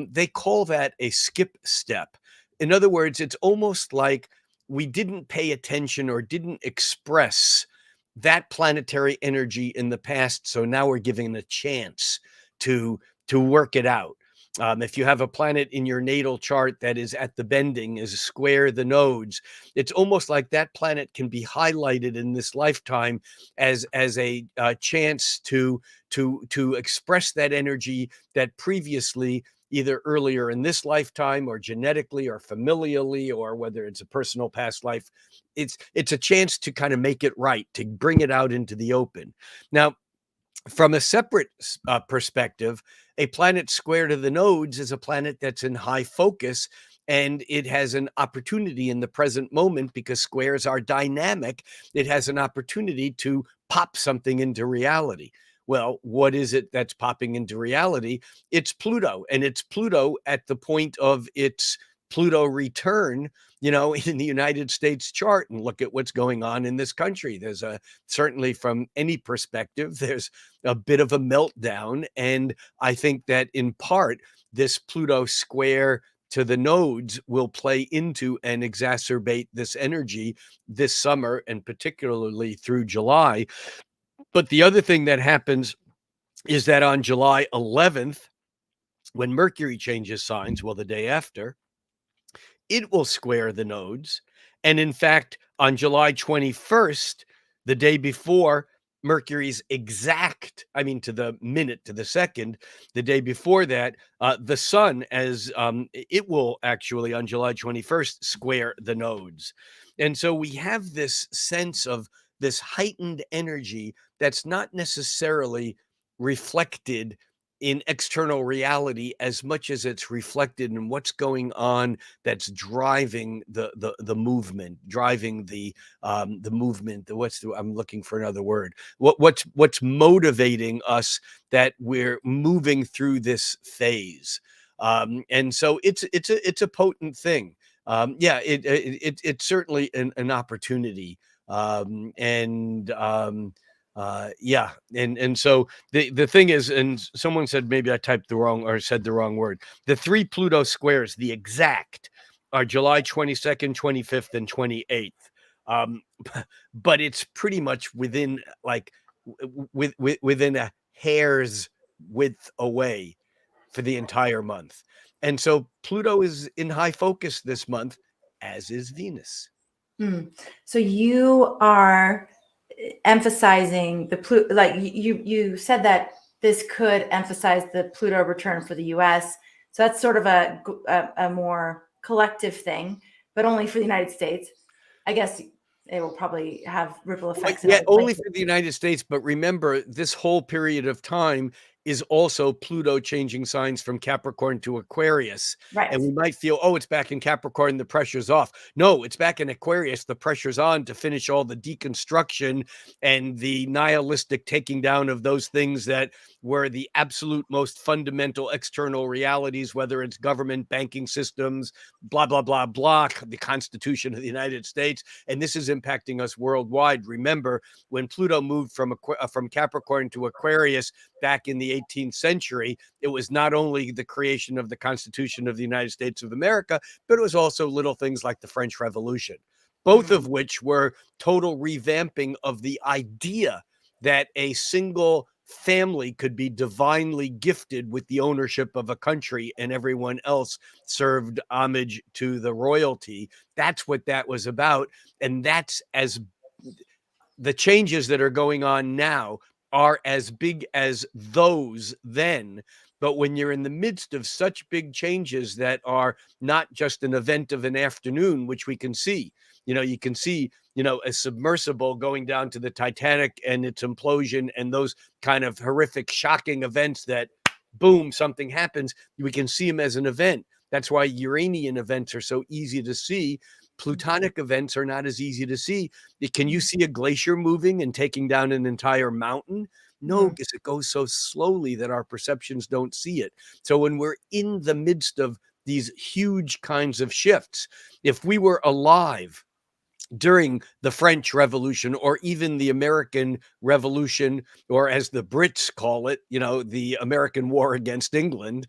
they call that a skip step. In other words, it's almost like we didn't pay attention or didn't express that planetary energy in the past. So now we're giving it a chance to work it out. If you have a planet in your natal chart that is at the bending, is square the nodes, it's almost like that planet can be highlighted in this lifetime as a chance to express that energy that previously, either earlier in this lifetime or genetically or familially, or whether it's a personal past life, it's a chance to kind of make it right, to bring it out into the open. Now, from a separate perspective, a planet square to the nodes is a planet that's in high focus, and it has an opportunity in the present moment because squares are dynamic. It has an opportunity to pop something into reality. Well, what is it that's popping into reality? It's Pluto, and it's Pluto at the point of its Pluto return, in the United States chart. And look at what's going on in this country. There's certainly from any perspective, there's a bit of a meltdown. And I think that in part, this Pluto square to the nodes will play into and exacerbate this energy this summer, and particularly through July. But the other thing that happens is that on July 11th, when Mercury changes signs, well, the day after, it will square the nodes. And in fact, on July 21st, the day before Mercury's exact, to the minute, to the second, the day before that, the sun, as it will actually on July 21st square the nodes. And so we have this sense of this heightened energy that's not necessarily reflected in external reality as much as it's reflected in what's going on that's driving the movement, driving the movement. I'm looking for another word. What's motivating us that we're moving through this phase, and so it's a potent thing. It's certainly an opportunity, and so the thing is, and someone said maybe I typed the wrong or said the wrong word. The three Pluto squares, the exact, are July 22nd, 25th, and 28th. But it's pretty much within within a hair's width away for the entire month. And so Pluto is in high focus this month, as is Venus. So you are emphasizing the Pluto, like you said that this could emphasize the Pluto return for the US. So that's sort of a more collective thing. but only for the United States. I guess it will probably have ripple effects in Yeah, other only places. for the United States, but remember, this whole period of time is also Pluto changing signs from Capricorn to Aquarius. Right. And we might feel, oh, it's back in Capricorn, the pressure's off. No, it's back in Aquarius, the pressure's on to finish all the deconstruction and the nihilistic taking down of those things that were the absolute most fundamental external realities, whether it's government, banking systems, blah, blah, blah, blah, the Constitution of the United States. And this is impacting us worldwide. Remember, when Pluto moved from Capricorn to Aquarius back in the 18th century, it was not only the creation of the Constitution of the United States of America, but it was also little things like the French Revolution, both of which were total revamping of the idea that a single family could be divinely gifted with the ownership of a country and everyone else served homage to the royalty. That's what that was about. And that's as the changes that are going on now are as big as those then. But when you're in the midst of such big changes that are not just an event of an afternoon, which we can see, you can see, a submersible going down to the Titanic and its implosion and those kind of horrific, shocking events that boom, something happens. We can see them as an event. That's why Uranian events are so easy to see. Plutonic events are not as easy to see. Can you see a glacier moving and taking down an entire mountain? No, because it goes so slowly that our perceptions don't see it. So when we're in the midst of these huge kinds of shifts, if we were alive during the French Revolution or even the American Revolution, or as the Brits call it, the American War against England,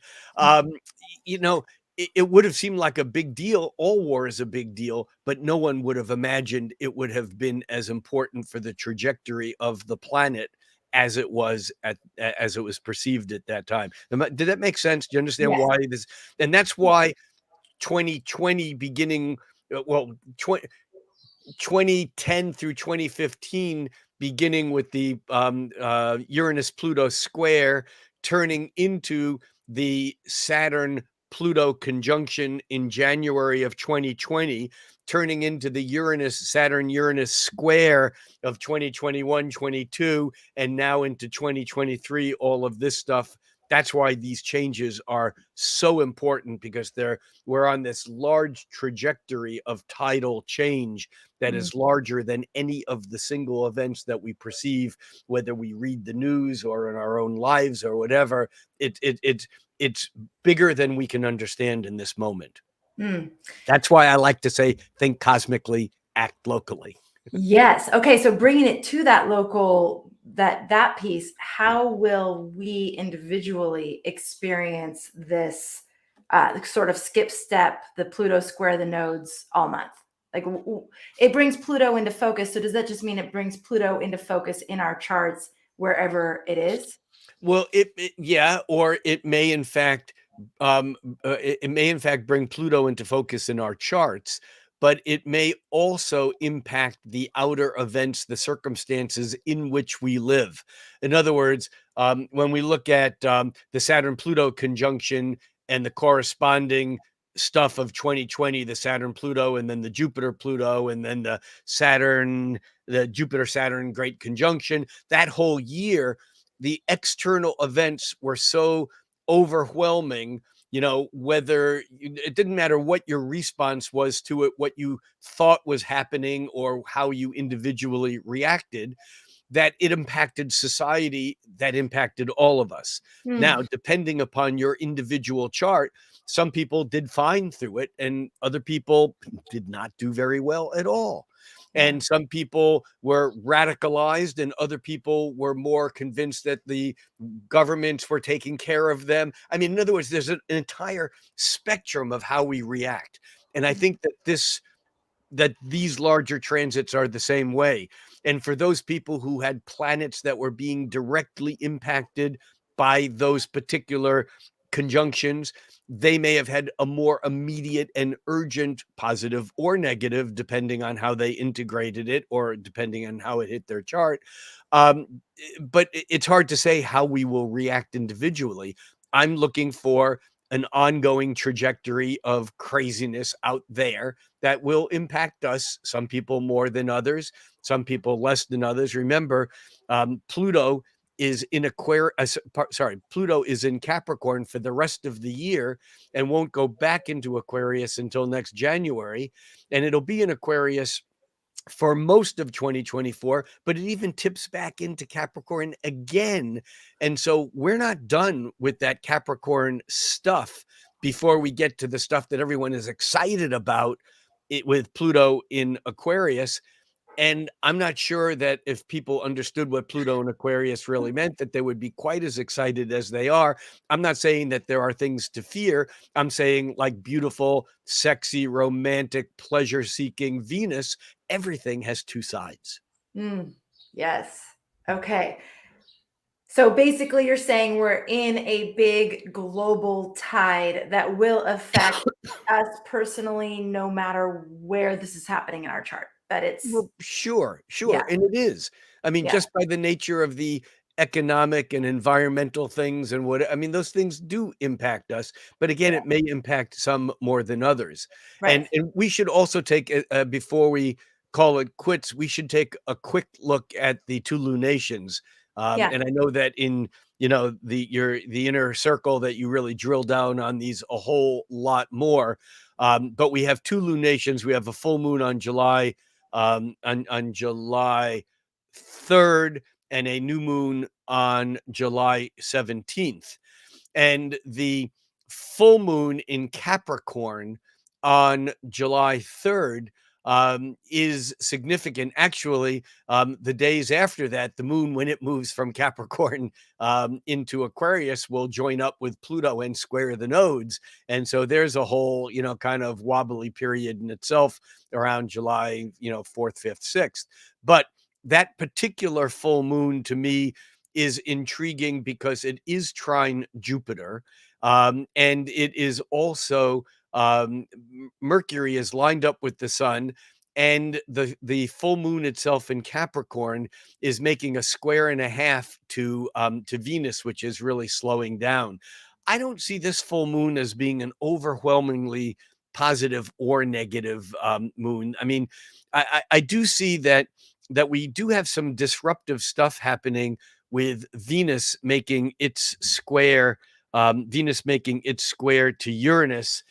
you know, it would have seemed like a big deal. All war is a big deal, but no one would have imagined it would have been as important for the trajectory of the planet as it was as it was perceived at that time. Did that make sense? Do you understand Yes. why this? And that's why 2020 beginning, well, 2010 through 2015, beginning with the Uranus-Pluto square, turning into the Saturn-Pluto conjunction in January of 2020, turning into the Uranus-Saturn-Uranus square of 2021, 22, and now into 2023, all of this stuff. That's why these changes are so important, because we're on this large trajectory of tidal change that is larger than any of the single events that we perceive, whether we read the news or in our own lives or whatever. It's bigger than we can understand in this moment. That's why I like to say, think cosmically, act locally. Yes. Okay. So bringing it to that local, that piece, how will we individually experience this sort of skip step, the Pluto square the nodes all month? Like it brings Pluto into focus. So does that just mean it brings Pluto into focus in our charts wherever it is? Well, yeah, or it may in fact, it may in fact bring Pluto into focus in our charts, but it may also impact the outer events, the circumstances in which we live. In other words, when we look at the Saturn-Pluto conjunction and the corresponding stuff of 2020, the Saturn-Pluto, and then the Jupiter-Pluto, and then the Jupiter-Saturn great conjunction, that whole year, the external events were so overwhelming, whether it didn't matter what your response was to it, what you thought was happening, or how you individually reacted, that it impacted society, that impacted all of us. Now, depending upon your individual chart, some people did fine through it and other people did not do very well at all. And some people were radicalized and other people were more convinced that the governments were taking care of them. I mean, in other words, there's an entire spectrum of how we react. And I think that these larger transits are the same way. And for those people who had planets that were being directly impacted by those particular conjunctions, they may have had a more immediate and urgent, positive or negative, depending on how they integrated it or depending on how it hit their chart. But it's hard to say how we will react individually. I'm looking for an ongoing trajectory of craziness out there that will impact us, some people more than others, some people less than others. Remember, Pluto is in Pluto is in Capricorn for the rest of the year and won't go back into Aquarius until next January. And it'll be in Aquarius for most of 2024, but it even tips back into Capricorn again. And so we're not done with that Capricorn stuff before we get to the stuff that everyone is excited about it with Pluto in Aquarius. And I'm not sure that if people understood what Pluto and Aquarius really meant, that they would be quite as excited as they are. I'm not saying that there are things to fear. I'm saying, like beautiful, sexy, romantic, pleasure-seeking Venus, everything has two sides. Yes. Okay. So basically, you're saying we're in a big global tide that will affect us personally, no matter where this is happening in our chart. That it's, Well, sure, yeah, and it is. I mean, yeah, just by the nature of the economic and environmental things and what I mean, those things do impact us, but again, yeah, it may impact some more than others. right. And we should also take before we call it quits, we should take a quick look at the two lunations. Yeah, And I know that in the inner circle that you really drill down on these a whole lot more. But we have two lunations. We have a full moon on on July 3rd and a new moon on July 17th. And the full moon in Capricorn on July 3rd is significant. Actually, the days after that, the moon, when it moves from Capricorn into Aquarius, will join up with Pluto and square the nodes. And so there's a whole, kind of wobbly period in itself around July, 4th, 5th, 6th. But that particular full moon to me is intriguing because it is trine Jupiter. And it is also Mercury is lined up with the sun, and the full moon itself in Capricorn is making a square and a half to Venus, which is really slowing down. I don't see this full moon as being an overwhelmingly positive or negative moon. I mean, I do see that we do have some disruptive stuff happening with Venus making its square to Uranus,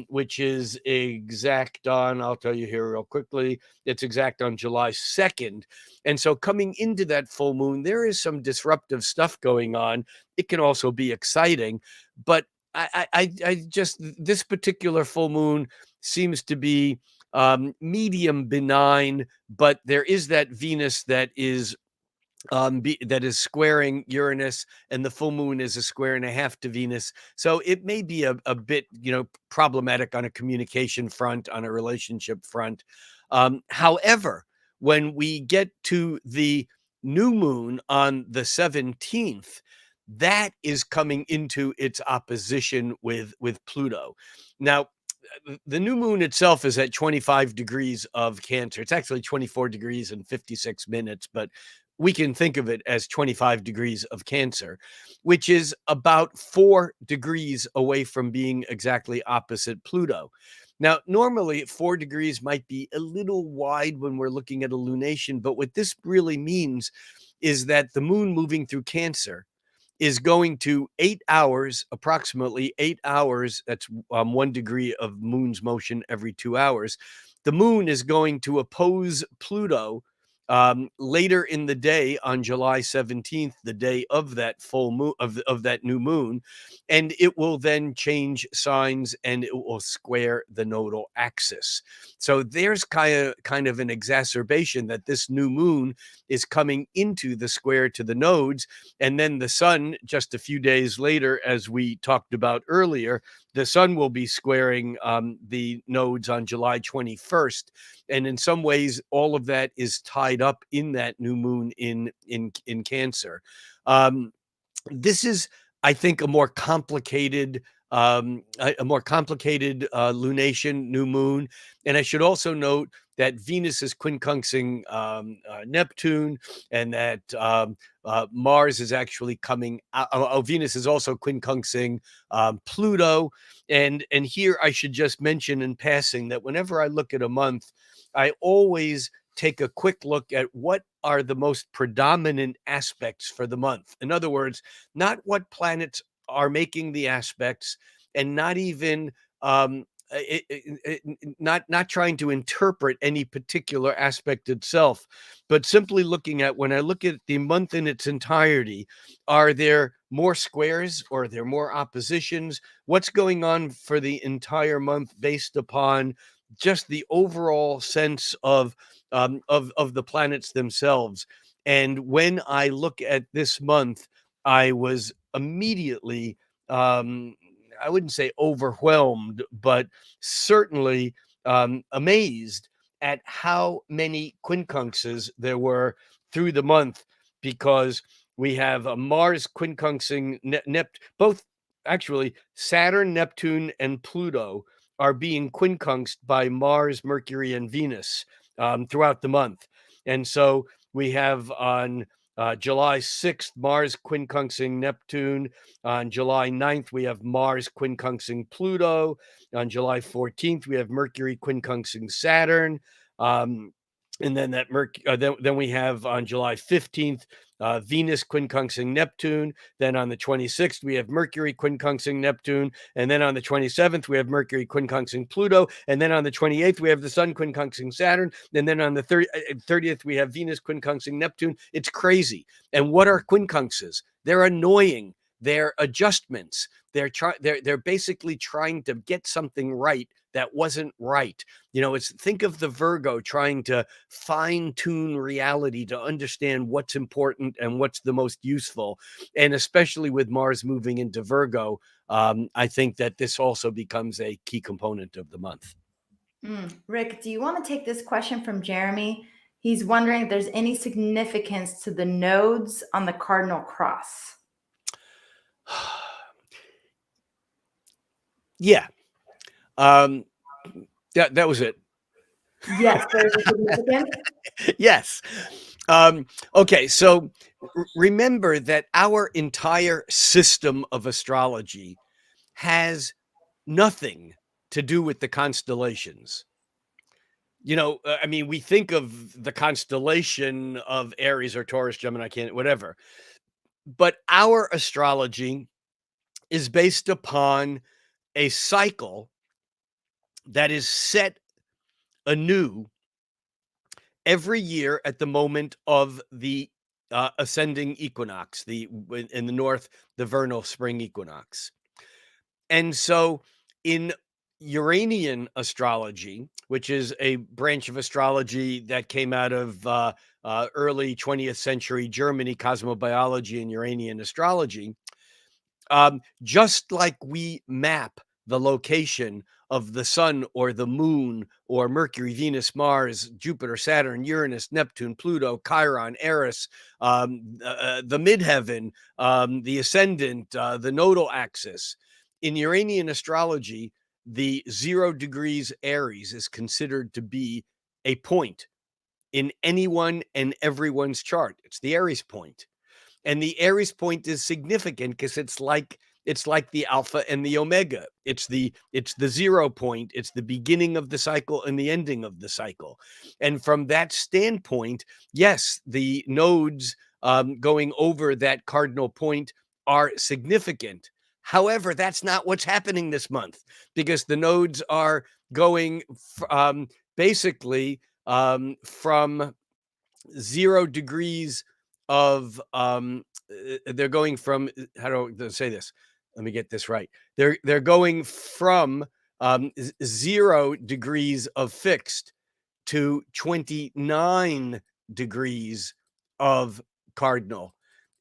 which is exact on, I'll tell you here real quickly, it's exact on July 2nd. And so coming into that full moon, there is some disruptive stuff going on. It can also be exciting, but I just, this particular full moon seems to be medium benign, but there is that Venus that is squaring Uranus, and the full moon is a square and a half to Venus. So it may be a bit, problematic on a communication front, on a relationship front. However, when we get to the new moon on the 17th, that is coming into its opposition with Pluto. Now, the new moon itself is at 25 degrees of Cancer. It's actually 24 degrees and 56 minutes, but we can think of it as 25 degrees of Cancer, which is about 4 degrees away from being exactly opposite Pluto. Now, normally 4 degrees might be a little wide when we're looking at a lunation, but what this really means is that the moon moving through Cancer is going to 8 hours, approximately 8 hours. That's 1 degree of moon's motion every 2 hours. The moon is going to oppose Pluto later in the day on July 17th, the day of that full moon, of that new moon, and it will then change signs and it will square the nodal axis. So there's kind of an exacerbation that this new moon is coming into the square to the nodes, and then the sun, just a few days later, as we talked about earlier, the sun will be squaring the nodes on July 21st. And in some ways, all of that is tied up in that new moon in Cancer. This is, I think, a more complicated a more complicated lunation, new moon. And I should also note that Venus is quincunxing Neptune, and that Mars is actually coming out. Venus is also quincunxing Pluto. And here I should just mention in passing that whenever I look at a month, I always take a quick look at what are the most predominant aspects for the month. In other words, not what planets are making the aspects, and not even not trying to interpret any particular aspect itself, but simply looking at, when I look at the month in its entirety, are there more squares or are there more oppositions? What's going on for the entire month based upon just the overall sense of the planets themselves? And when I look at this month, I was immediately, I wouldn't say overwhelmed, but certainly amazed at how many quincunxes there were through the month, because we have a Mars quincunxing both, actually, Saturn, Neptune, and Pluto are being quincunxed by Mars, Mercury, and Venus throughout the month. And so we have on July 6th, Mars quincunxing Neptune. On July 9th, we have Mars quincunxing Pluto. On July 14th, we have Mercury quincunxing Saturn. And then then we have on July 15th, Venus quincunxing Neptune. Then on the 26th, we have Mercury quincunxing Neptune. And then on the 27th, we have Mercury quincunxing Pluto. And then on the 28th, we have the Sun quincunxing Saturn. And then on the 30th, we have Venus quincunxing Neptune. It's crazy. And what are quincunxes? They're annoying. They're adjustments. They're basically trying to get something right that wasn't right. Think of the Virgo trying to fine tune reality to understand what's important and what's the most useful. And especially with Mars moving into Virgo, I think that this also becomes a key component of the month. Rick, do you want to take this question from Jeremy? He's wondering if there's any significance to the nodes on the cardinal cross. Yeah. That was it. Yes, there's a significance. Yes. Okay, so remember that our entire system of astrology has nothing to do with the constellations. We think of the constellation of Aries or Taurus, Gemini, whatever. But our astrology is based upon a cycle that is set anew every year at the moment of the ascending equinox, in the north, the vernal spring equinox. And so in Uranian astrology, which is a branch of astrology that came out of early 20th century Germany, cosmobiology and Uranian astrology, just like we map the location of the sun or the moon or Mercury, Venus, Mars, Jupiter, Saturn, Uranus, Neptune, Pluto, Chiron, Eris, the midheaven, the ascendant, the nodal axis. In Uranian astrology, the 0 degrees Aries is considered to be a point in anyone and everyone's chart. It's the Aries point. And the Aries point is significant because it's like the alpha and the omega. It's the 0 point. It's the beginning of the cycle and the ending of the cycle. And from that standpoint, yes, the nodes going over that cardinal point are significant. However, that's not what's happening this month, because the nodes are going basically from 0 degrees of they're going from, how do I say this? Let me get this right. They're going from 0 degrees of fixed to 29 degrees of cardinal.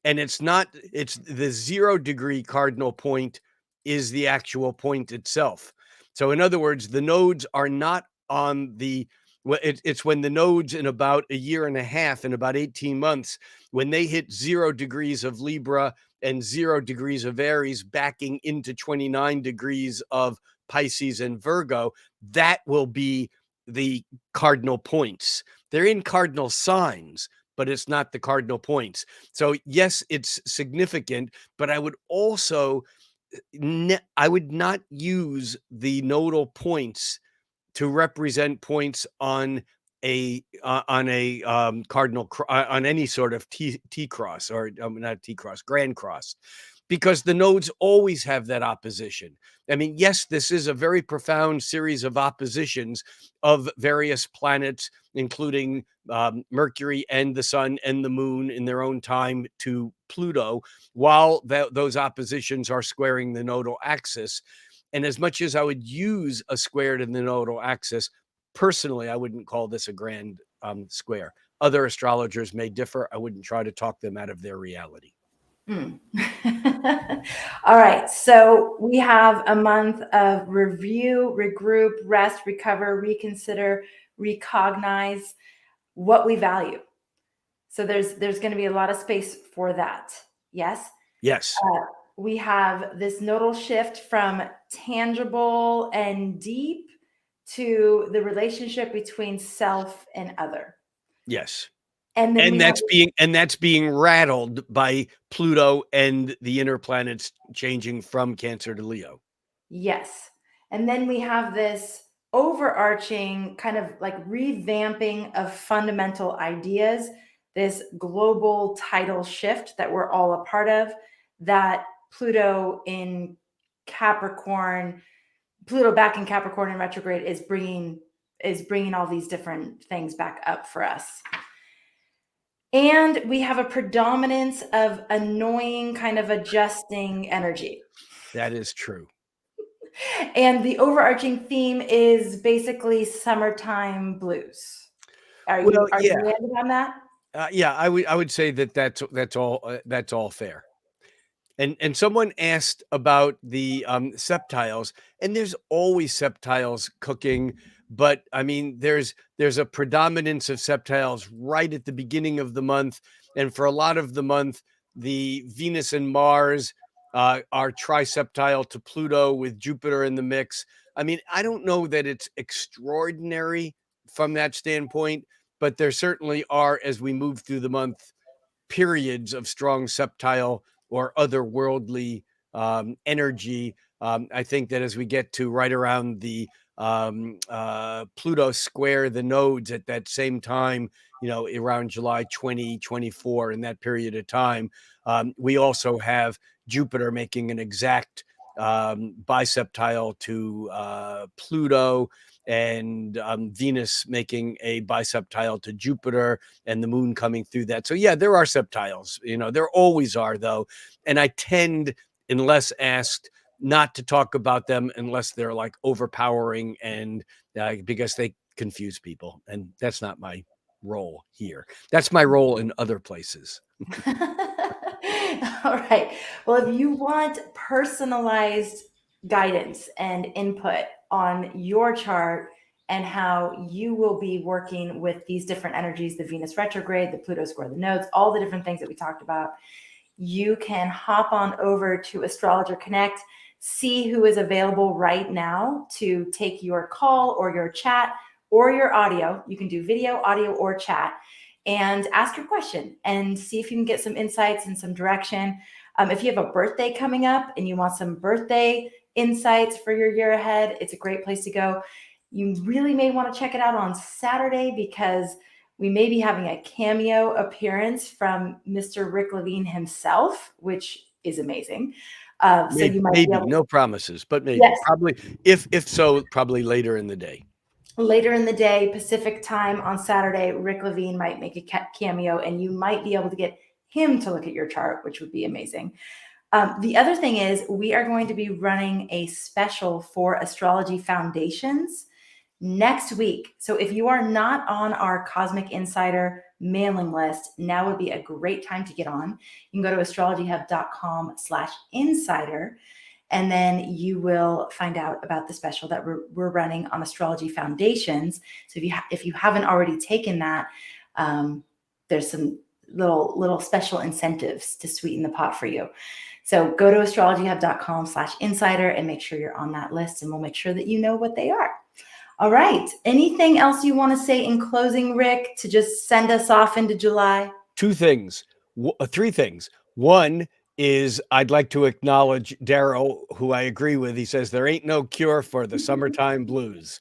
And it's the 0 degree cardinal point is the actual point itself. So in other words, the nodes are not on the, it's when the nodes in about a year and a half, in about 18 months, when they hit 0 degrees of Libra and 0 degrees of Aries backing into 29 degrees of Pisces and Virgo, that will be the cardinal points. They're in cardinal signs, but it's not the cardinal points. So yes, it's significant, but I would also I would not use the nodal points to represent points on a cardinal on any sort of T cross, or not T cross, grand cross, because the nodes always have that opposition. I mean, yes, this is a very profound series of oppositions of various planets, including Mercury and the Sun and the Moon in their own time to Pluto, while those oppositions are squaring the nodal axis. And as much as I would use a square in the nodal axis, personally, I wouldn't call this a grand square. Other astrologers may differ. I wouldn't try to talk them out of their reality. All right. So we have a month of review, regroup, rest, recover, reconsider, recognize what we value. So there's going to be a lot of space for that. Yes. Yes. We have this nodal shift from tangible and deep to the relationship between self and other. Yes. And then that's being rattled by Pluto and the inner planets changing from Cancer to Leo. Yes. And then we have this overarching kind of like revamping of fundamental ideas, this global tidal shift that we're all a part of, that Pluto in Capricorn, Pluto back in Capricorn in retrograde is bringing all these different things back up for us. And we have a predominance of annoying kind of adjusting energy. That is true. And the overarching theme is basically summertime blues. Are you landed on that? Yeah, I would say that's all fair. And someone asked about the septiles, and there's always septiles cooking, but I mean, there's a predominance of septiles right at the beginning of the month, and for a lot of the month, the Venus and Mars are triseptile to Pluto with Jupiter in the mix. I mean, I don't know that it's extraordinary from that standpoint, but there certainly are, as we move through the month, periods of strong septile or otherworldly energy. I think that as we get to right around the Pluto square the nodes at that same time, around July 2024, in that period of time, we also have Jupiter making an exact biseptile to Pluto, and Venus making a biseptile to Jupiter, and the moon coming through that. So yeah, there are septiles, there always are, though. And I tend, unless asked, not to talk about them unless they're like overpowering, and because they confuse people. And that's not my role here. That's my role in other places. All right. Well, if you want personalized guidance and input on your chart and how you will be working with these different energies, the Venus retrograde, the Pluto square, the nodes, all the different things that we talked about, you can hop on over to Astrologer Connect, see who is available right now to take your call or your chat or your audio. You can do video, audio, or chat, and ask your question and see if you can get some insights and some direction. If you have a birthday coming up and you want some birthday insights for your year ahead, it's a great place to go. You really may want to check it out on Saturday, because we may be having a cameo appearance from Mr. Rick Levine himself, which is amazing. So you might maybe no promises, but maybe. Yes. Probably, if so, probably later in the day. Later in the day, Pacific time on Saturday, Rick Levine might make a cameo, and you might be able to get him to look at your chart, which would be amazing. The other thing is, we are going to be running a special for astrology foundations next week. So if you are not on our Cosmic Insider mailing list, now would be a great time to get on. You can go to astrologyhub.com/insider, and then you will find out about the special that we're running on astrology foundations. So if you haven't already taken that, there's some little special incentives to sweeten the pot for you. So go to astrologyhub.com/insider and make sure you're on that list, and we'll make sure that you know what they are. All right. Anything else you want to say in closing, Rick, to just send us off into July? Three things. One is I'd like to acknowledge Daryl, who I agree with. He says there ain't no cure for the summertime blues.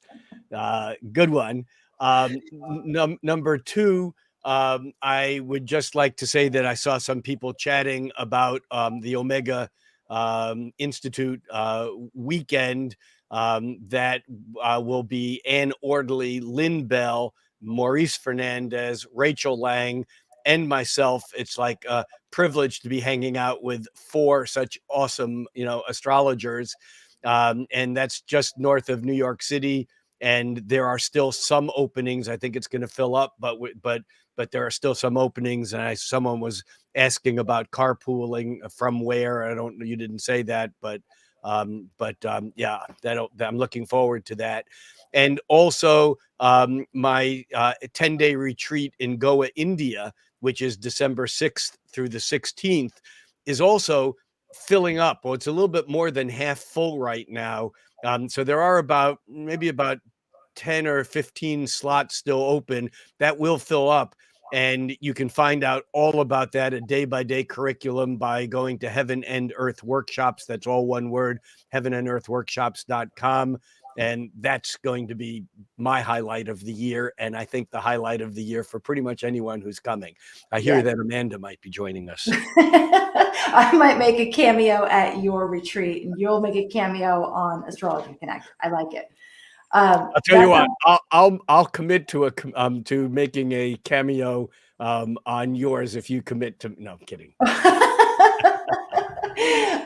Good one. Number two, I would just like to say that I saw some people chatting about the Omega Institute weekend that will be Ann Orderly, Lynn Bell, Maurice Fernandez, Rachel Lang, and myself. It's like a privilege to be hanging out with four such awesome, astrologers. And that's just north of New York City. And there are still some openings. I think it's going to fill up, but there are still some openings. And someone was asking about carpooling from where. I don't know. You didn't say that, but yeah, I'm looking forward to that. And also my 10-day retreat in Goa, India, which is December 6th through the 16th, is also filling up. Well, it's a little bit more than half full right now. So there are maybe about 10 or 15 slots still open. That will fill up. And you can find out all about that, a day-by-day curriculum, by going to Heaven and Earth Workshops. That's all one word, heavenandearthworkshops.com. And that's going to be my highlight of the year. And I think the highlight of the year for pretty much anyone who's coming. I hear that Amanda might be joining us. I might make a cameo at your retreat, and you'll make a cameo on Astrology Connect. I like it. I'll tell you what, I'll commit to making a cameo on yours if you commit to. No, I'm kidding.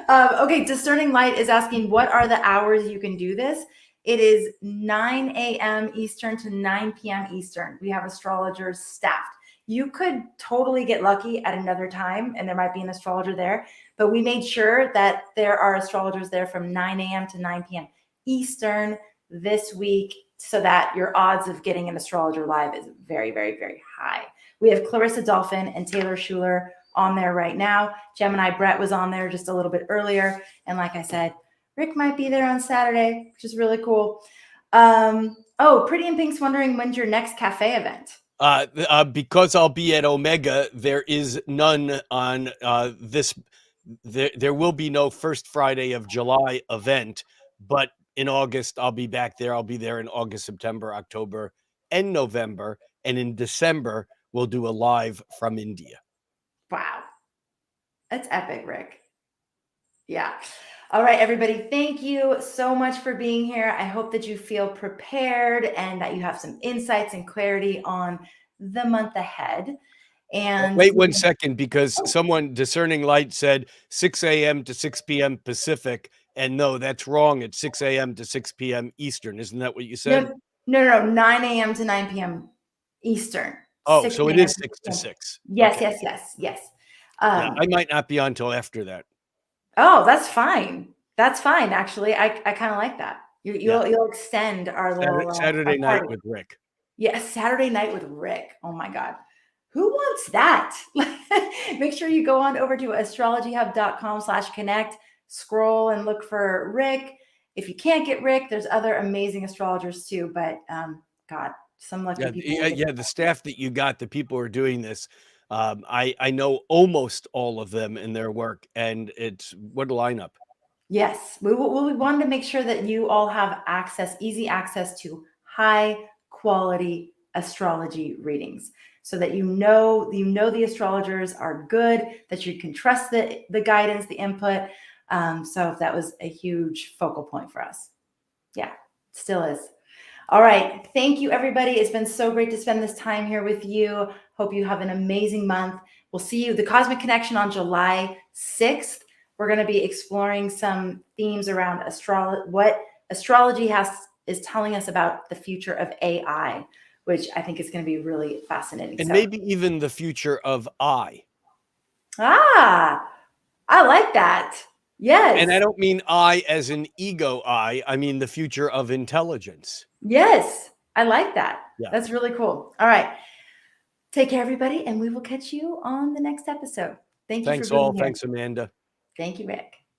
Okay, Discerning Light is asking, what are the hours you can do this? It is 9 a.m. Eastern to 9 p.m. Eastern. We have astrologers staffed. You could totally get lucky at another time, and there might be an astrologer there, but we made sure that there are astrologers there from 9 a.m. to 9 p.m. Eastern this week, so that your odds of getting an astrologer live is very, very, very high. We have Clarissa Dolphin and Taylor Schuler on there right now. Gemini Brett was on there just a little bit earlier. And like I said, Rick might be there on Saturday, which is really cool. Pretty in Pink's wondering, when's your next cafe event? Because I'll be at Omega, there is none on this. There will be no first Friday of July event, but in August, I'll be back there. I'll be there in August, September, October, and November. And in December, we'll do a live from India. Wow. That's epic, Rick. Yeah. All right, everybody. Thank you so much for being here. I hope that you feel prepared and that you have some insights and clarity on the month ahead. And wait 1 second, because someone, Discerning Light, said 6 a.m. to 6 p.m. Pacific. And no, that's wrong. It's 6 a.m. to 6 p.m. Eastern. Isn't that what you said? No. 9 a.m. to 9 p.m. Eastern. Oh, so it is 6 to 6. Yes, okay. yes. Yeah, I might not be on until after that. Oh, that's fine. That's fine. Actually, I kind of like that. You'll extend our little Saturday night with Rick. Yes, Saturday night with Rick. Oh my God. Who wants that? Make sure you go on over to astrologyhub.com/connect, scroll and look for Rick. If you can't get Rick, there's other amazing astrologers too, but God, some lucky people. Yeah, the staff that you got, the people who are doing this, I know almost all of them in their work, and it's what a lineup. Yes, we wanted to make sure that you all have easy access to high quality astrology readings, so that you know the astrologers are good, that you can trust the guidance, the input. So that was a huge focal point for us. Yeah, it still is. All right. Thank you, everybody. It's been so great to spend this time here with you. Hope you have an amazing month. We'll see you, the Cosmic Connection, on July 6th. We're going to be exploring some themes around what astrology is telling us about the future of AI, which I think is going to be really fascinating. And maybe even the future of I. I like that. Yes. And I don't mean I as an ego I mean the future of intelligence. Yes. I like that. Yeah. That's really cool. All right. Take care, everybody, and we will catch you on the next episode. Thank you for Thanks being all. here. Thanks, Amanda. Thank you, Rick.